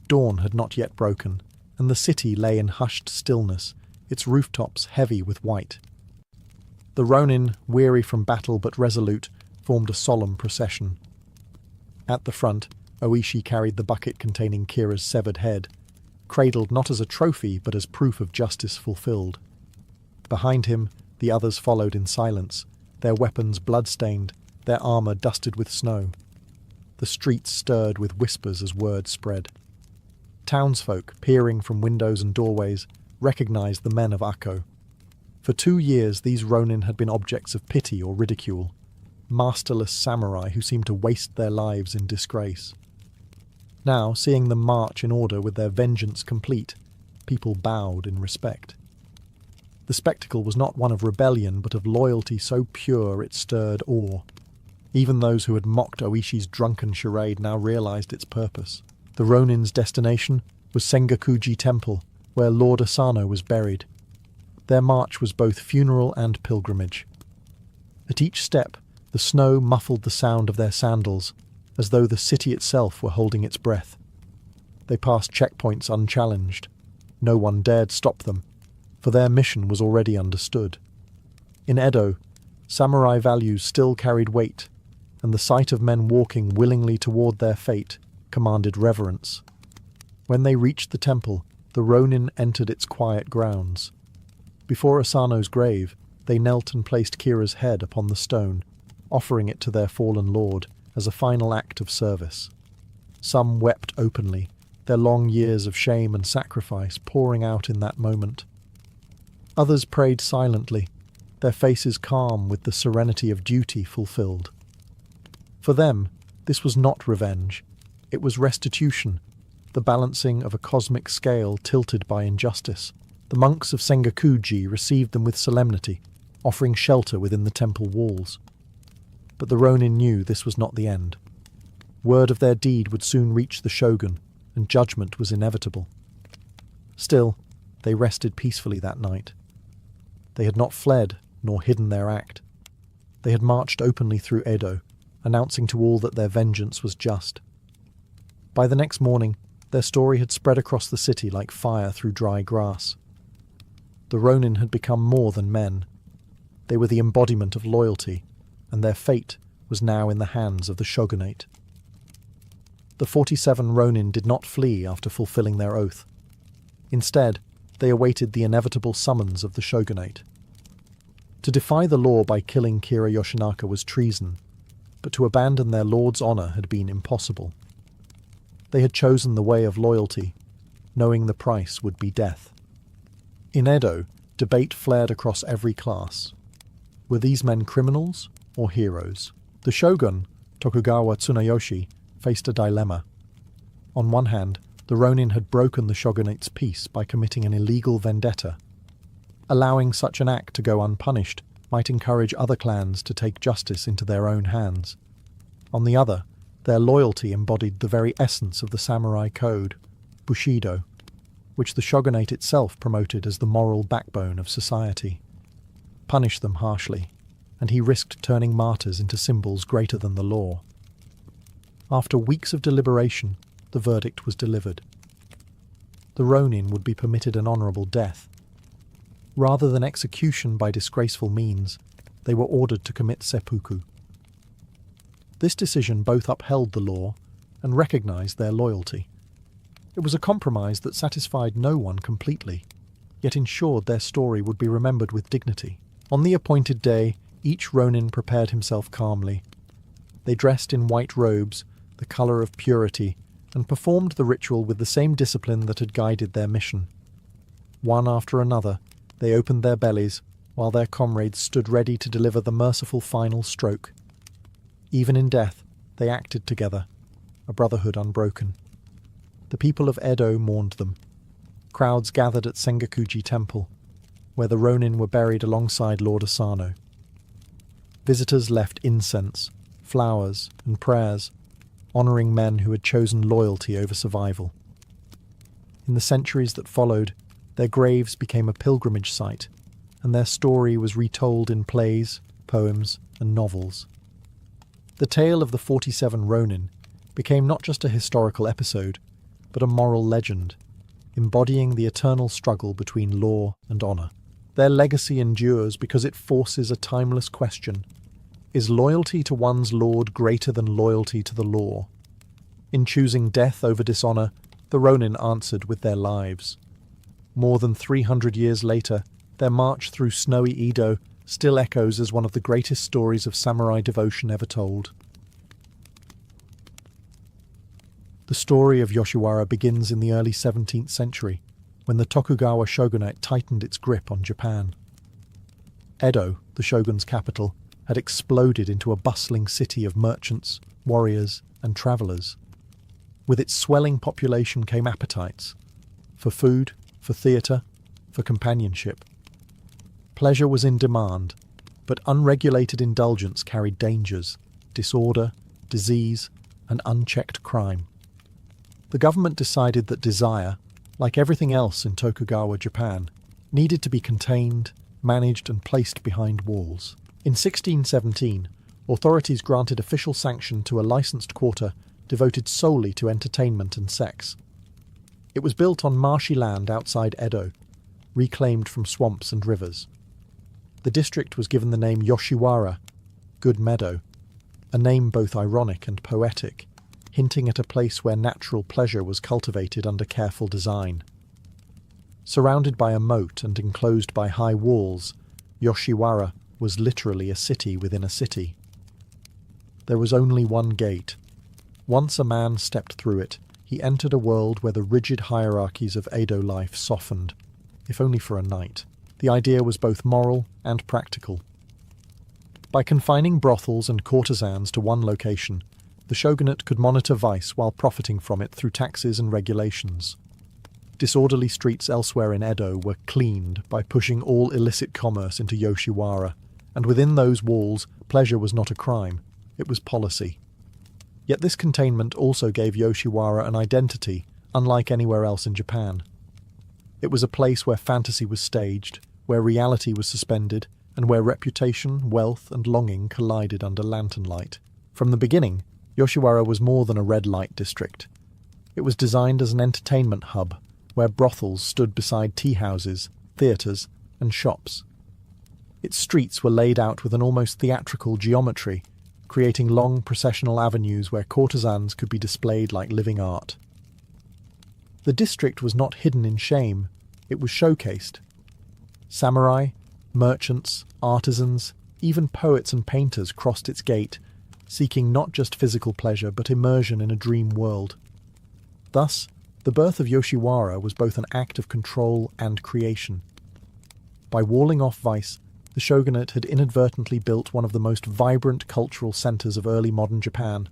Dawn had not yet broken, and the city lay in hushed stillness, its rooftops heavy with white. The Ronin, weary from battle but resolute, formed a solemn procession. At the front, Oishi carried the bucket containing Kira's severed head, cradled not as a trophy but as proof of justice fulfilled. Behind him, the others followed in silence, their weapons blood-stained, their armour dusted with snow. The streets stirred with whispers as word spread. Townsfolk, peering from windows and doorways, recognized the men of Akko. For 2 years these Ronin had been objects of pity or ridicule, masterless samurai who seemed to waste their lives in disgrace. Now, seeing them march in order with their vengeance complete, people bowed in respect. The spectacle was not one of rebellion, but of loyalty so pure it stirred awe. Even those who had mocked Oishi's drunken charade now realized its purpose. The Ronin's destination was Sengakuji Temple, where Lord Asano was buried. Their march was both funeral and pilgrimage. At each step, the snow muffled the sound of their sandals, as though the city itself were holding its breath. They passed checkpoints unchallenged. No one dared stop them, for their mission was already understood. In Edo, samurai values still carried weight, and the sight of men walking willingly toward their fate commanded reverence. When they reached the temple, the Ronin entered its quiet grounds. Before Asano's grave, they knelt and placed Kira's head upon the stone, offering it to their fallen lord as a final act of service. Some wept openly, their long years of shame and sacrifice pouring out in that moment. Others prayed silently, their faces calm with the serenity of duty fulfilled. For them, This was not revenge. It was restitution, the balancing of a cosmic scale tilted by injustice. The monks of Sengakuji received them with solemnity, offering shelter within the temple walls. But the Ronin knew this was not the end. Word of their deed would soon reach the shogun, and judgment was inevitable. Still, they rested peacefully that night. They had not fled nor hidden their act. They had marched openly through Edo, announcing to all that their vengeance was just. By the next morning, their story had spread across the city like fire through dry grass. The Ronin had become more than men. They were the embodiment of loyalty, and their fate was now in the hands of the shogunate. The 47 Ronin did not flee after fulfilling their oath. Instead, they awaited the inevitable summons of the shogunate. To defy the law by killing Kira Yoshinaka was treason, but to abandon their lord's honor had been impossible. They had chosen the way of loyalty, knowing the price would be death. In Edo, debate flared across every class. Were these men criminals or heroes? The shogun, Tokugawa Tsunayoshi, faced a dilemma. On one hand, the Ronin had broken the shogunate's peace by committing an illegal vendetta. Allowing such an act to go unpunished might encourage other clans to take justice into their own hands. On the other, their loyalty embodied the very essence of the samurai code, Bushido, which the shogunate itself promoted as the moral backbone of society. Punish them harshly, and he risked turning martyrs into symbols greater than the law. After weeks of deliberation, the verdict was delivered. The Ronin would be permitted an honourable death. Rather than execution by disgraceful means, they were ordered to commit seppuku. This decision both upheld the law and recognised their loyalty. It was a compromise that satisfied no one completely, yet ensured their story would be remembered with dignity. On the appointed day, each Ronin prepared himself calmly. They dressed in white robes, the colour of purity, and performed the ritual with the same discipline that had guided their mission. One after another, they opened their bellies, while their comrades stood ready to deliver the merciful final stroke. Even in death, they acted together, a brotherhood unbroken. The people of Edo mourned them. Crowds gathered at Sengakuji Temple, where the Ronin were buried alongside Lord Asano. Visitors left incense, flowers, and prayers, honouring men who had chosen loyalty over survival. In the centuries that followed, their graves became a pilgrimage site, and their story was retold in plays, poems, and novels. The tale of the 47 Ronin became not just a historical episode, but a moral legend, embodying the eternal struggle between law and honour. Their legacy endures because it forces a timeless question: is loyalty to one's lord greater than loyalty to the law? In choosing death over dishonour, the Ronin answered with their lives. More than 300 years later, their march through snowy Edo still echoes as one of the greatest stories of samurai devotion ever told. The story of Yoshiwara begins in the early 17th century, when the Tokugawa shogunate tightened its grip on Japan. Edo, the shogun's capital, had exploded into a bustling city of merchants, warriors, and travellers. With its swelling population came appetites for food, for theatre, for companionship. Pleasure was in demand, but unregulated indulgence carried dangers, disorder, disease, and unchecked crime. The government decided that desire, like everything else in Tokugawa Japan, needed to be contained, managed, and placed behind walls. In 1617, authorities granted official sanction to a licensed quarter devoted solely to entertainment and sex. It was built on marshy land outside Edo, reclaimed from swamps and rivers. The district was given the name Yoshiwara, Good Meadow, a name both ironic and poetic, hinting at a place where natural pleasure was cultivated under careful design. Surrounded by a moat and enclosed by high walls, Yoshiwara was literally a city within a city. There was only one gate. Once a man stepped through it, he entered a world where the rigid hierarchies of Edo life softened, if only for a night. The idea was both moral and practical. By confining brothels and courtesans to one location, the the shogunate could monitor vice while profiting from it through taxes and regulations. Disorderly streets elsewhere in Edo were cleaned by pushing all illicit commerce into Yoshiwara, and within those walls, pleasure was not a crime, it was policy. Yet this containment also gave Yoshiwara an identity unlike anywhere else in Japan. It was a place where fantasy was staged, where reality was suspended, and where reputation, wealth, and longing collided under lantern light. From the beginning, Yoshiwara was more than a red light district. It was designed as an entertainment hub, where brothels stood beside tea houses, theatres, and shops. Its streets were laid out with an almost theatrical geometry, creating long processional avenues where courtesans could be displayed like living art. The district was not hidden in shame, it was showcased. Samurai, merchants, artisans, even poets and painters crossed its gate, seeking not just physical pleasure but immersion in a dream world. Thus, the birth of Yoshiwara was both an act of control and creation. By walling off vice, the shogunate had inadvertently built one of the most vibrant cultural centres of early modern Japan,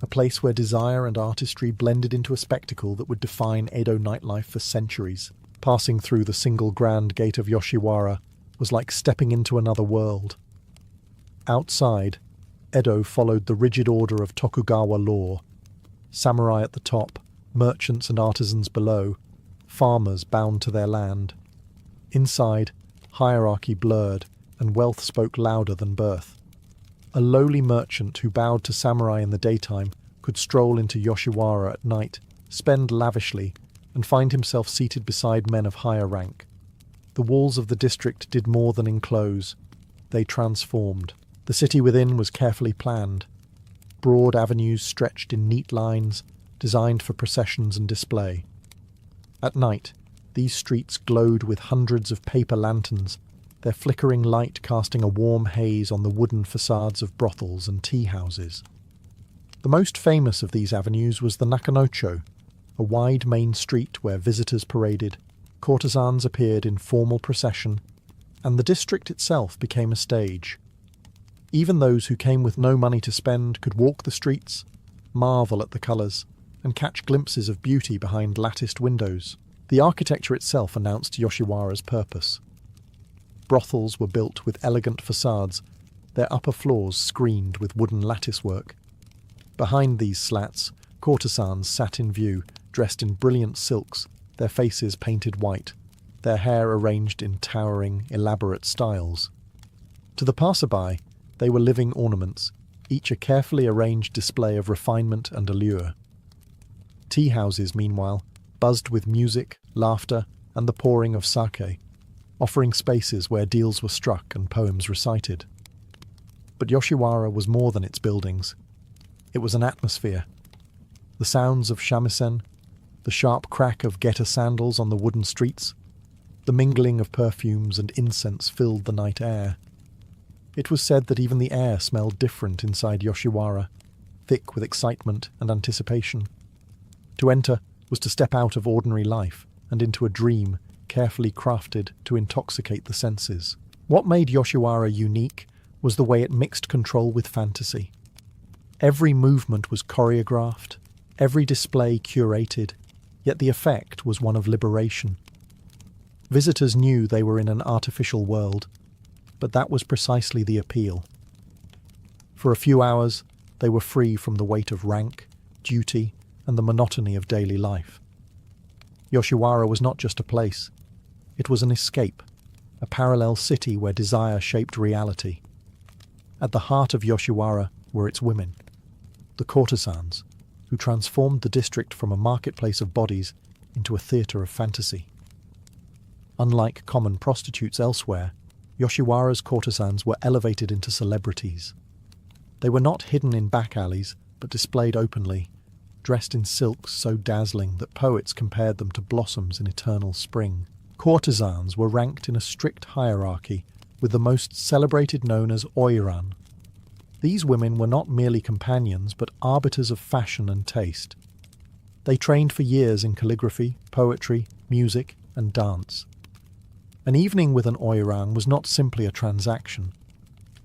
a place where desire and artistry blended into a spectacle that would define Edo nightlife for centuries. Passing through the single grand gate of Yoshiwara was like stepping into another world. Outside, Edo followed the rigid order of Tokugawa law. Samurai at the top, merchants and artisans below, farmers bound to their land. Inside, hierarchy blurred, and wealth spoke louder than birth. A lowly merchant who bowed to samurai in the daytime could stroll into Yoshiwara at night, spend lavishly, and find himself seated beside men of higher rank. The walls of the district did more than enclose. They transformed. The city within was carefully planned. Broad avenues stretched in neat lines, designed for processions and display. At night, these streets glowed with hundreds of paper lanterns, their flickering light casting a warm haze on the wooden facades of brothels and tea houses. The most famous of these avenues was the Nakanocho, a wide main street where visitors paraded, courtesans appeared in formal procession, and the district itself became a stage. Even those who came with no money to spend could walk the streets, marvel at the colours, and catch glimpses of beauty behind latticed windows. The architecture itself announced Yoshiwara's purpose. Brothels were built with elegant facades, their upper floors screened with wooden latticework. Behind these slats, courtesans sat in view, dressed in brilliant silks, their faces painted white, their hair arranged in towering, elaborate styles. To the passerby, they were living ornaments, each a carefully arranged display of refinement and allure. Tea houses, meanwhile, buzzed with music, laughter, and the pouring of sake, offering spaces where deals were struck and poems recited. But Yoshiwara was more than its buildings. It was an atmosphere. The sounds of shamisen, the sharp crack of geta sandals on the wooden streets, the mingling of perfumes and incense filled the night air. It was said that even the air smelled different inside Yoshiwara, thick with excitement and anticipation. To enter was to step out of ordinary life and into a dream carefully crafted to intoxicate the senses. What made Yoshiwara unique was the way it mixed control with fantasy. Every movement was choreographed, every display curated, yet the effect was one of liberation. Visitors knew they were in an artificial world, but that was precisely the appeal. For a few hours, they were free from the weight of rank, duty, and the monotony of daily life. Yoshiwara was not just a place. It was an escape, a parallel city where desire shaped reality. At the heart of Yoshiwara were its women, the courtesans, who transformed the district from a marketplace of bodies into a theatre of fantasy. Unlike common prostitutes elsewhere, Yoshiwara's courtesans were elevated into celebrities. They were not hidden in back alleys, but displayed openly, dressed in silks so dazzling that poets compared them to blossoms in eternal spring. Courtesans were ranked in a strict hierarchy, with the most celebrated known as oiran. These women were not merely companions, but arbiters of fashion and taste. They trained for years in calligraphy, poetry, music, and dance. An evening with an oiran was not simply a transaction.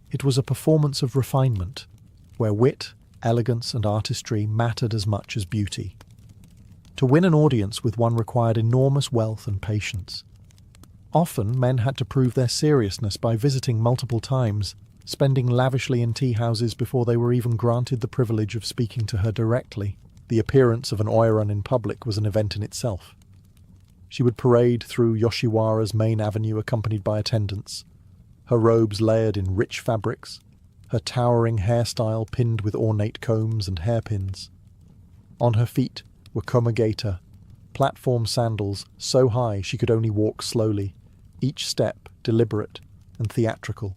It was a performance of refinement, where wit, elegance and artistry mattered as much as beauty. To win an audience with one required enormous wealth and patience. Often men had to prove their seriousness by visiting multiple times, spending lavishly in tea houses before they were even granted the privilege of speaking to her directly. The appearance of an oiran in public was an event in itself. She would parade through Yoshiwara's main avenue accompanied by attendants, her robes layered in rich fabrics, her towering hairstyle pinned with ornate combs and hairpins. On her feet were komagata, platform sandals so high she could only walk slowly, each step deliberate and theatrical.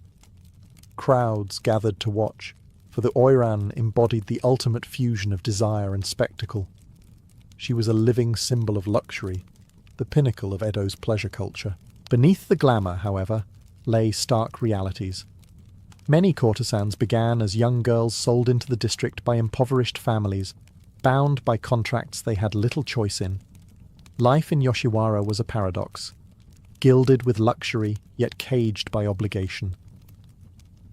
Crowds gathered to watch, for the oiran embodied the ultimate fusion of desire and spectacle. She was a living symbol of luxury, the pinnacle of Edo's pleasure culture. Beneath the glamour, however, lay stark realities. Many courtesans began as young girls sold into the district by impoverished families, bound by contracts they had little choice in. Life in Yoshiwara was a paradox, gilded with luxury, yet caged by obligation.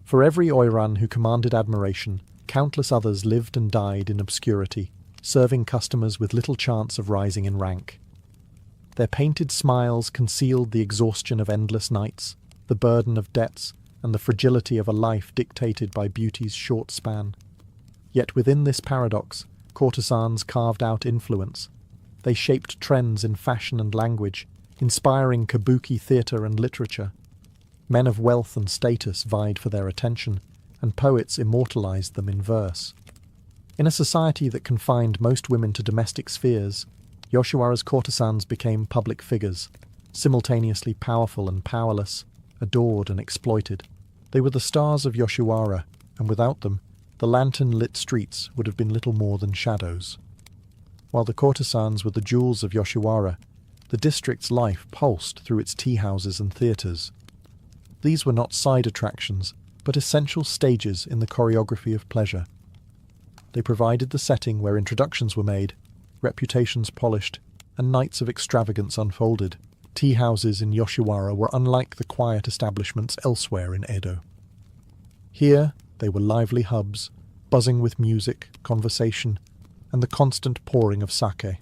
For every oiran who commanded admiration, countless others lived and died in obscurity, serving customers with little chance of rising in rank. Their painted smiles concealed the exhaustion of endless nights, the burden of debts, and the fragility of a life dictated by beauty's short span. Yet within this paradox, courtesans carved out influence. They shaped trends in fashion and language, inspiring kabuki theatre and literature. Men of wealth and status vied for their attention, and poets immortalized them in verse. In a society that confined most women to domestic spheres, Yoshiwara's courtesans became public figures, simultaneously powerful and powerless, adored and exploited. They were the stars of Yoshiwara, and without them, the lantern-lit streets would have been little more than shadows. While the courtesans were the jewels of Yoshiwara, the district's life pulsed through its tea houses and theatres. These were not side attractions, but essential stages in the choreography of pleasure. They provided the setting where introductions were made, reputations polished, and nights of extravagance unfolded. Tea houses in Yoshiwara were unlike the quiet establishments elsewhere in Edo. Here, they were lively hubs, buzzing with music, conversation, and the constant pouring of sake.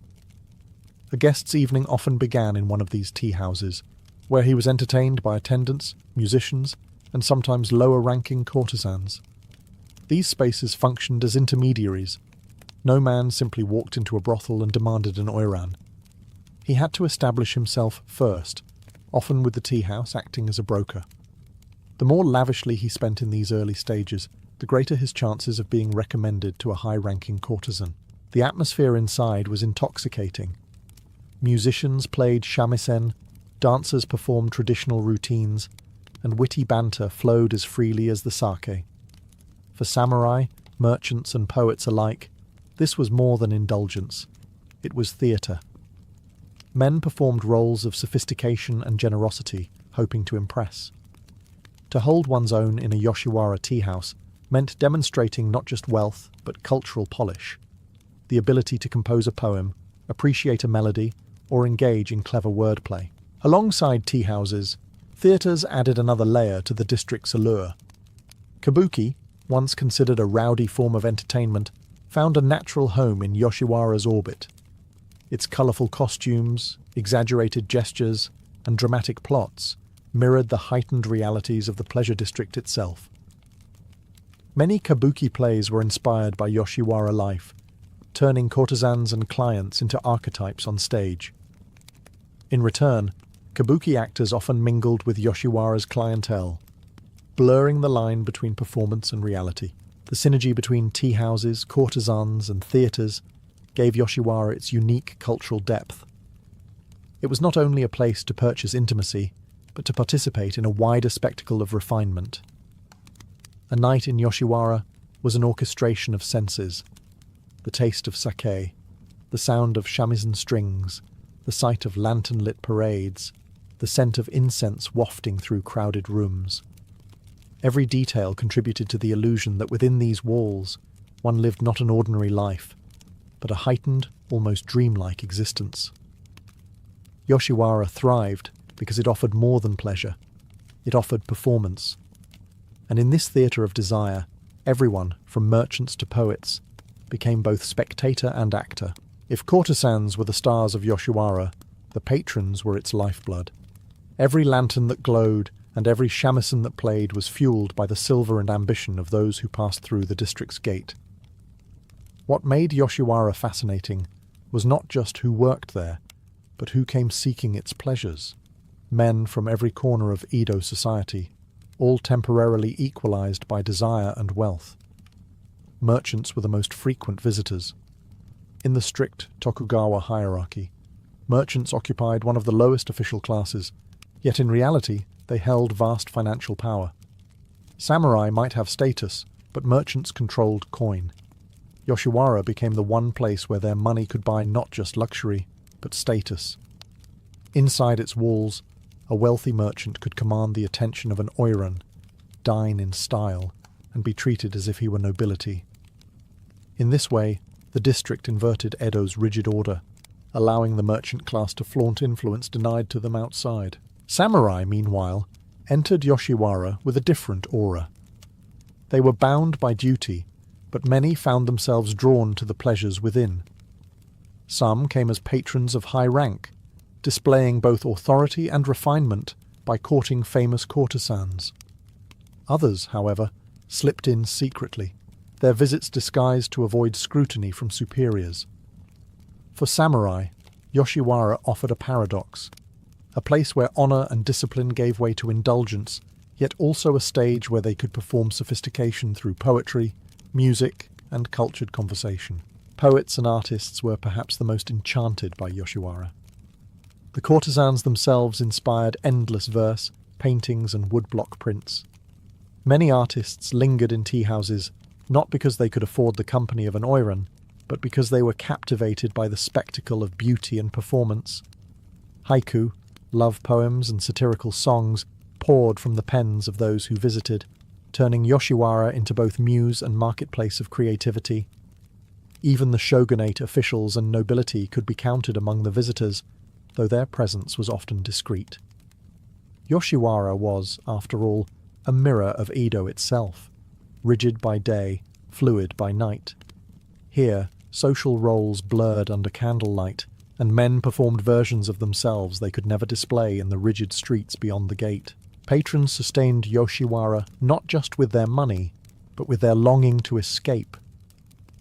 A guest's evening often began in one of these tea houses, where he was entertained by attendants, musicians, and sometimes lower-ranking courtesans. These spaces functioned as intermediaries. No man simply walked into a brothel and demanded an oiran. He had to establish himself first, often with the tea house acting as a broker. The more lavishly he spent in these early stages, the greater his chances of being recommended to a high-ranking courtesan. The atmosphere inside was intoxicating. Musicians played shamisen, dancers performed traditional routines, and witty banter flowed as freely as the sake. For samurai, merchants, and poets alike, this was more than indulgence. It was theatre. Men performed roles of sophistication and generosity, hoping to impress. To hold one's own in a Yoshiwara tea house meant demonstrating not just wealth, but cultural polish. The ability to compose a poem, appreciate a melody, or engage in clever wordplay. Alongside tea houses, theatres added another layer to the district's allure. Kabuki, once considered a rowdy form of entertainment, found a natural home in Yoshiwara's orbit. Its colourful costumes, exaggerated gestures, and dramatic plots mirrored the heightened realities of the pleasure district itself. Many kabuki plays were inspired by Yoshiwara life, turning courtesans and clients into archetypes on stage. In return, kabuki actors often mingled with Yoshiwara's clientele, blurring the line between performance and reality. The synergy between tea houses, courtesans, and theatres gave Yoshiwara its unique cultural depth. It was not only a place to purchase intimacy, but to participate in a wider spectacle of refinement. A night in Yoshiwara was an orchestration of senses: the taste of sake, the sound of shamisen strings, the sight of lantern-lit parades, the scent of incense wafting through crowded rooms. Every detail contributed to the illusion that within these walls one lived not an ordinary life, but a heightened, almost dreamlike existence. Yoshiwara thrived because it offered more than pleasure. It offered performance. And in this theatre of desire, Everyone, from merchants to poets, became both spectator and actor. If courtesans were the stars of Yoshiwara, the patrons were its lifeblood. Every lantern that glowed and every shamisen that played was fueled by the silver and ambition of those who passed through the district's gate. What made Yoshiwara fascinating was not just who worked there, but who came seeking its pleasures. Men from every corner of Edo society, all temporarily equalized by desire and wealth. Merchants were the most frequent visitors. In the strict Tokugawa hierarchy, merchants occupied one of the lowest official classes, yet in reality they held vast financial power. Samurai might have status, but merchants controlled coin. Yoshiwara became the one place where their money could buy not just luxury, but status. Inside its walls, a wealthy merchant could command the attention of an oiran, dine in style, and be treated as if he were nobility. In this way, the district inverted Edo's rigid order, allowing the merchant class to flaunt influence denied to them outside. Samurai, meanwhile, entered Yoshiwara with a different aura. They were bound by duty, but many found themselves drawn to the pleasures within. Some came as patrons of high rank, displaying both authority and refinement by courting famous courtesans. Others, however, slipped in secretly, their visits disguised to avoid scrutiny from superiors. For samurai, Yoshiwara offered a paradox, a place where honor and discipline gave way to indulgence, yet also a stage where they could perform sophistication through poetry, music, and cultured conversation. Poets and artists were perhaps the most enchanted by Yoshiwara. The courtesans themselves inspired endless verse, paintings, and woodblock prints. Many artists lingered in tea-houses, not because they could afford the company of an oiran, but because they were captivated by the spectacle of beauty and performance. Haiku, love poems, and satirical songs poured from the pens of those who visited, turning Yoshiwara into both muse and marketplace of creativity. Even the shogunate officials and nobility could be counted among the visitors, though their presence was often discreet. Yoshiwara was, after all, a mirror of Edo itself, rigid by day, fluid by night. Here, social roles blurred under candlelight, and men performed versions of themselves they could never display in the rigid streets beyond the gate. Patrons sustained Yoshiwara not just with their money, but with their longing to escape.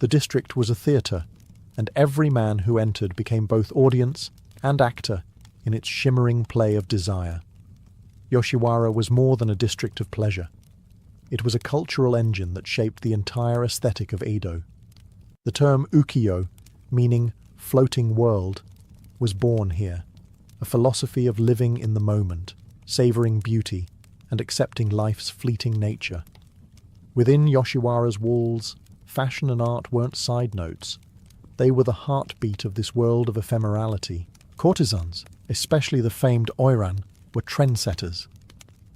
The district was a theatre, and every man who entered became both audience and actor in its shimmering play of desire. Yoshiwara was more than a district of pleasure. It was a cultural engine that shaped the entire aesthetic of Edo. The term ukiyo, meaning floating world, was born here, a philosophy of living in the moment, savouring beauty, and accepting life's fleeting nature. Within Yoshiwara's walls, fashion and art weren't side notes. They were the heartbeat of this world of ephemerality. Courtesans, especially the famed oiran, were trendsetters.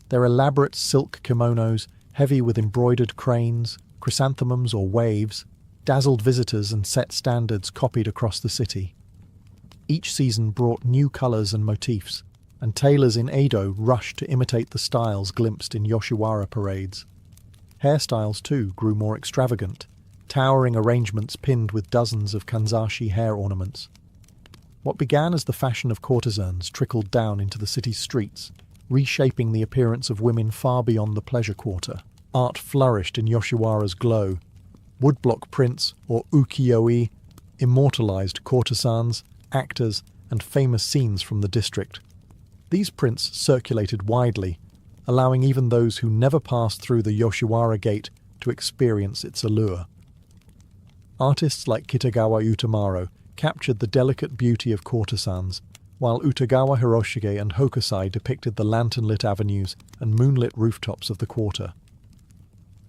Their elaborate silk kimonos, heavy with embroidered cranes, chrysanthemums or waves, dazzled visitors and set standards copied across the city. Each season brought new colours and motifs, and tailors in Edo rushed to imitate the styles glimpsed in Yoshiwara parades. Hairstyles, too, grew more extravagant, towering arrangements pinned with dozens of kanzashi hair ornaments. What began as the fashion of courtesans trickled down into the city's streets, reshaping the appearance of women far beyond the pleasure quarter. Art flourished in Yoshiwara's glow. Woodblock prints, or ukiyo-e, immortalized courtesans, actors, and famous scenes from the district. These prints circulated widely, allowing even those who never passed through the Yoshiwara gate to experience its allure. Artists like Kitagawa Utamaro captured the delicate beauty of courtesans, while Utagawa Hiroshige and Hokusai depicted the lantern-lit avenues and moonlit rooftops of the quarter.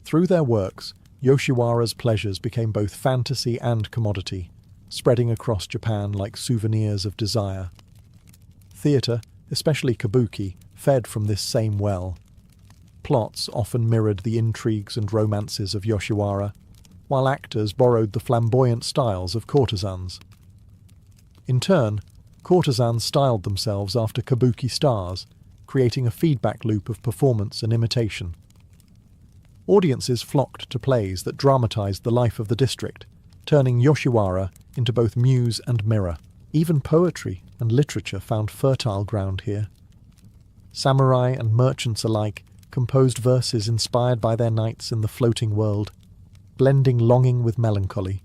Through their works, Yoshiwara's pleasures became both fantasy and commodity, spreading across Japan like souvenirs of desire. Theatre, especially kabuki, fed from this same well. Plots often mirrored the intrigues and romances of Yoshiwara, while actors borrowed the flamboyant styles of courtesans. In turn, courtesans styled themselves after kabuki stars, creating a feedback loop of performance and imitation. Audiences flocked to plays that dramatized the life of the district, turning Yoshiwara into both muse and mirror. Even poetry and literature found fertile ground here. Samurai and merchants alike composed verses inspired by their nights in the floating world, blending longing with melancholy.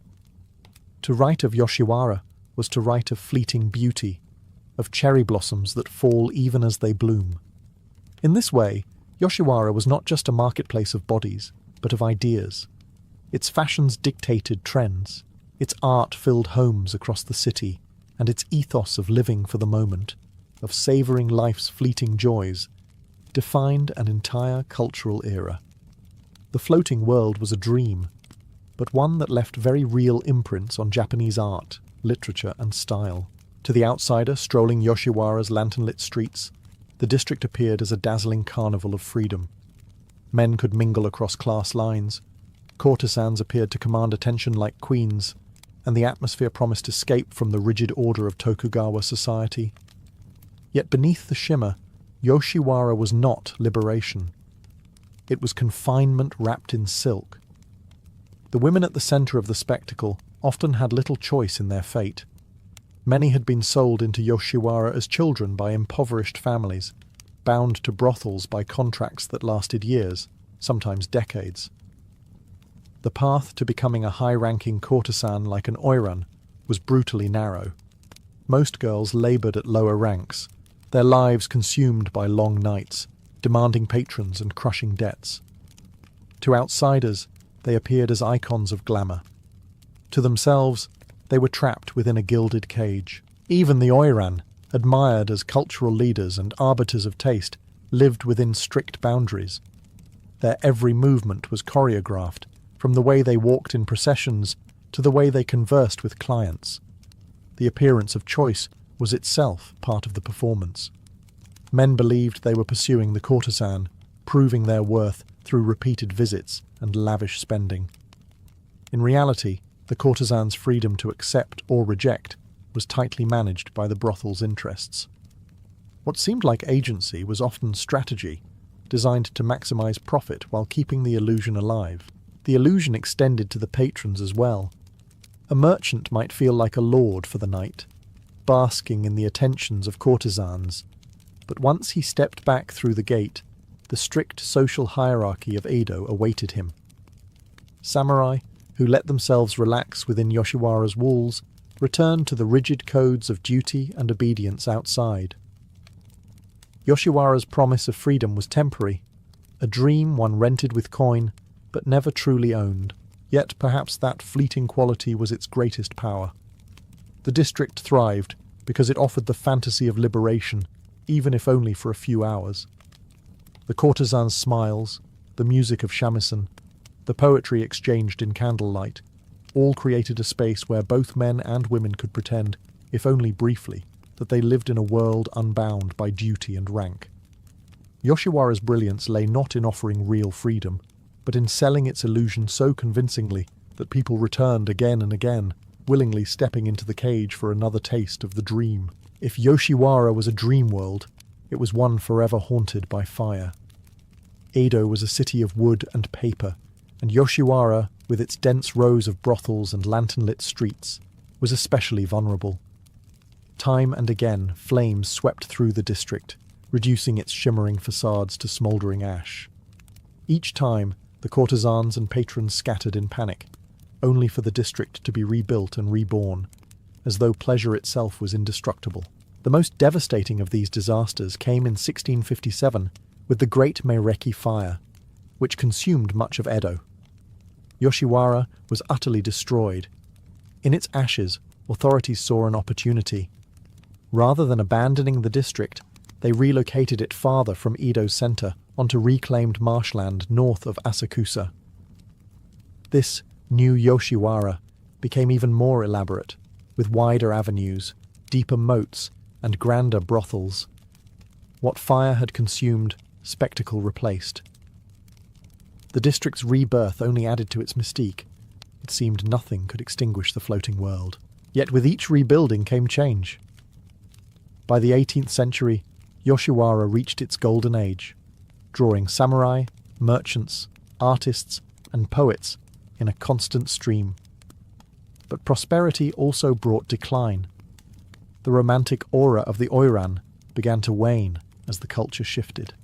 To write of Yoshiwara was to write of fleeting beauty, of cherry blossoms that fall even as they bloom. In this way, Yoshiwara was not just a marketplace of bodies, but of ideas. Its fashions dictated trends, its art filled homes across the city, and its ethos of living for the moment, of savouring life's fleeting joys, defined an entire cultural era. The floating world was a dream, but one that left very real imprints on Japanese art, literature, and style. To the outsider strolling Yoshiwara's lantern-lit streets, the district appeared as a dazzling carnival of freedom. Men could mingle across class lines, courtesans appeared to command attention like queens, and the atmosphere promised escape from the rigid order of Tokugawa society. Yet beneath the shimmer, Yoshiwara was not liberation. It was confinement wrapped in silk. The women at the centre of the spectacle often had little choice in their fate. Many had been sold into Yoshiwara as children by impoverished families, bound to brothels by contracts that lasted years, sometimes decades. The path to becoming a high-ranking courtesan like an oiran was brutally narrow. Most girls laboured at lower ranks, their lives consumed by long nights, demanding patrons and crushing debts. To outsiders, they appeared as icons of glamour. To themselves, they were trapped within a gilded cage. Even the oiran, admired as cultural leaders and arbiters of taste, lived within strict boundaries. Their every movement was choreographed, from the way they walked in processions to the way they conversed with clients. The appearance of choice was itself part of the performance. Men believed they were pursuing the courtesan, proving their worth through repeated visits and lavish spending. In reality, the courtesan's freedom to accept or reject was tightly managed by the brothel's interests. What seemed like agency was often strategy, designed to maximize profit while keeping the illusion alive. The illusion extended to the patrons as well. A merchant might feel like a lord for the night, basking in the attentions of courtesans, but once he stepped back through the gate, the strict social hierarchy of Edo awaited him. Samurai, who let themselves relax within Yoshiwara's walls, returned to the rigid codes of duty and obedience outside. Yoshiwara's promise of freedom was temporary, a dream one rented with coin, but never truly owned. Yet perhaps that fleeting quality was its greatest power. The district thrived because it offered the fantasy of liberation, even if only for a few hours. The courtesan's smiles, the music of shamisen, the poetry exchanged in candlelight, all created a space where both men and women could pretend, if only briefly, that they lived in a world unbound by duty and rank. Yoshiwara's brilliance lay not in offering real freedom, but in selling its illusion so convincingly that people returned again and again, willingly stepping into the cage for another taste of the dream. If Yoshiwara was a dream world, it was one forever haunted by fire. Edo was a city of wood and paper, and Yoshiwara, with its dense rows of brothels and lantern-lit streets, was especially vulnerable. Time and again, flames swept through the district, reducing its shimmering facades to smouldering ash. Each time, the courtesans and patrons scattered in panic, only for the district to be rebuilt and reborn, as though pleasure itself was indestructible. The most devastating of these disasters came in 1657 with the Great Meireki Fire, which consumed much of Edo. Yoshiwara was utterly destroyed. In its ashes, authorities saw an opportunity. Rather than abandoning the district, they relocated it farther from Edo's center onto reclaimed marshland north of Asakusa. This new Yoshiwara became even more elaborate, with wider avenues, deeper moats, and grander brothels. What fire had consumed, spectacle replaced. The district's rebirth only added to its mystique. It seemed nothing could extinguish the floating world. Yet with each rebuilding came change. By the 18th century, Yoshiwara reached its golden age, drawing samurai, merchants, artists, and poets in a constant stream. But prosperity also brought decline. The romantic aura of the oiran began to wane as the culture shifted.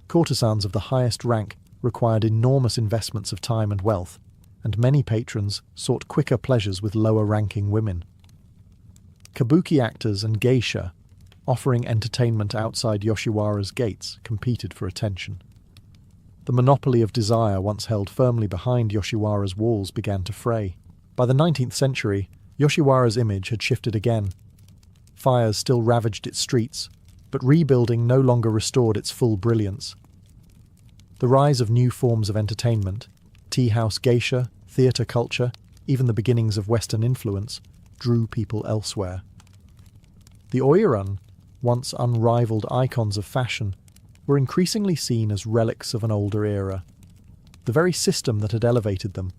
Courtesans of the highest rank required enormous investments of time and wealth, and many patrons sought quicker pleasures with lower-ranking women. Kabuki actors and geisha, offering entertainment outside Yoshiwara's gates, competed for attention. The monopoly of desire once held firmly behind Yoshiwara's walls began to fray. By the 19th century, Yoshiwara's image had shifted again. Fires still ravaged its streets, but rebuilding no longer restored its full brilliance. The rise of new forms of entertainment, tea-house geisha, theatre culture, even the beginnings of Western influence, drew people elsewhere. The oiran, once unrivaled icons of fashion, were increasingly seen as relics of an older era. The very system that had elevated them,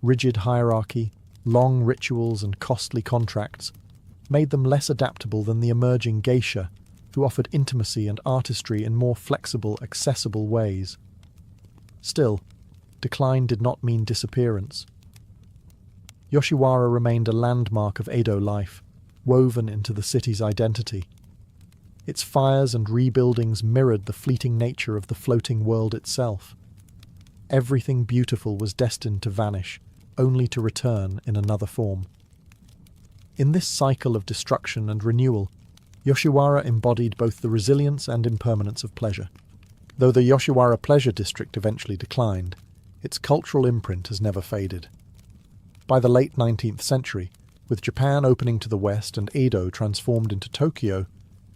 rigid hierarchy, long rituals and costly contracts, made them less adaptable than the emerging geisha, who offered intimacy and artistry in more flexible, accessible ways. Still, decline did not mean disappearance. Yoshiwara remained a landmark of Edo life, woven into the city's identity. Its fires and rebuildings mirrored the fleeting nature of the floating world itself. Everything beautiful was destined to vanish, only to return in another form. In this cycle of destruction and renewal, Yoshiwara embodied both the resilience and impermanence of pleasure. Though the Yoshiwara Pleasure District eventually declined, its cultural imprint has never faded. By the late 19th century, with Japan opening to the west and Edo transformed into Tokyo,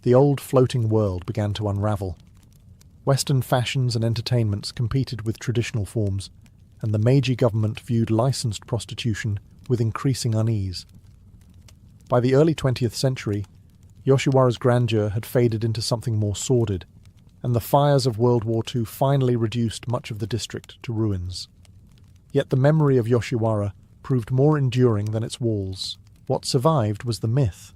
the old floating world began to unravel. Western fashions and entertainments competed with traditional forms, and the Meiji government viewed licensed prostitution with increasing unease. By the early 20th century, Yoshiwara's grandeur had faded into something more sordid, and the fires of World War II finally reduced much of the district to ruins. Yet the memory of Yoshiwara proved more enduring than its walls. What survived was the myth.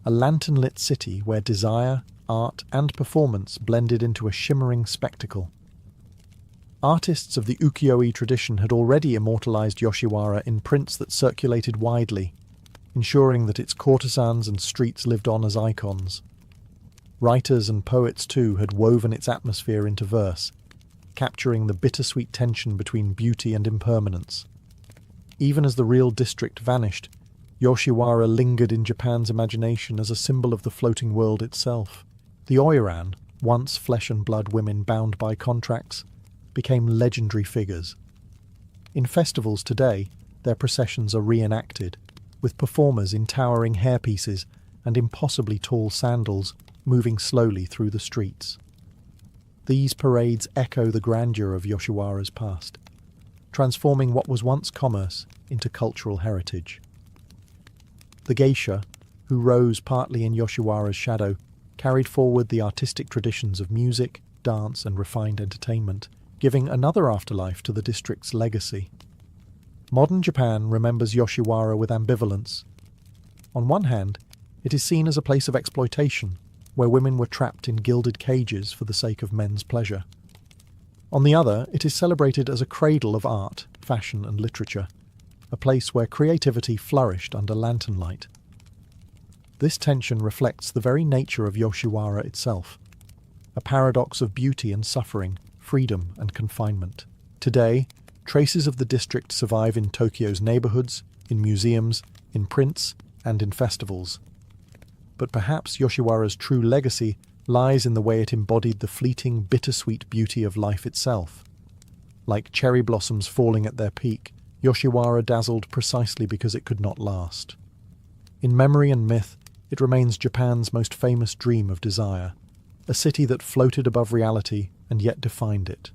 A lantern-lit city where desire, art, and performance blended into a shimmering spectacle. Artists of the ukiyo-e tradition had already immortalized Yoshiwara in prints that circulated widely, ensuring that its courtesans and streets lived on as icons. Writers and poets, too, had woven its atmosphere into verse, capturing the bittersweet tension between beauty and impermanence. Even as the real district vanished, Yoshiwara lingered in Japan's imagination as a symbol of the floating world itself. The oiran, once flesh and blood women bound by contracts, became legendary figures. In festivals today, their processions are reenacted, with performers in towering hairpieces and impossibly tall sandals moving slowly through the streets. These parades echo the grandeur of Yoshiwara's past, transforming what was once commerce into cultural heritage. The geisha, who rose partly in Yoshiwara's shadow, carried forward the artistic traditions of music, dance, and refined entertainment, giving another afterlife to the district's legacy. Modern Japan remembers Yoshiwara with ambivalence. On one hand, it is seen as a place of exploitation, where women were trapped in gilded cages for the sake of men's pleasure. On the other, it is celebrated as a cradle of art, fashion, and literature, a place where creativity flourished under lantern light. This tension reflects the very nature of Yoshiwara itself, a paradox of beauty and suffering, freedom and confinement. Today, traces of the district survive in Tokyo's neighborhoods, in museums, in prints, and in festivals. But perhaps Yoshiwara's true legacy lies in the way it embodied the fleeting, bittersweet beauty of life itself. Like cherry blossoms falling at their peak, Yoshiwara dazzled precisely because it could not last. In memory and myth, it remains Japan's most famous dream of desire, a city that floated above reality and yet defined it.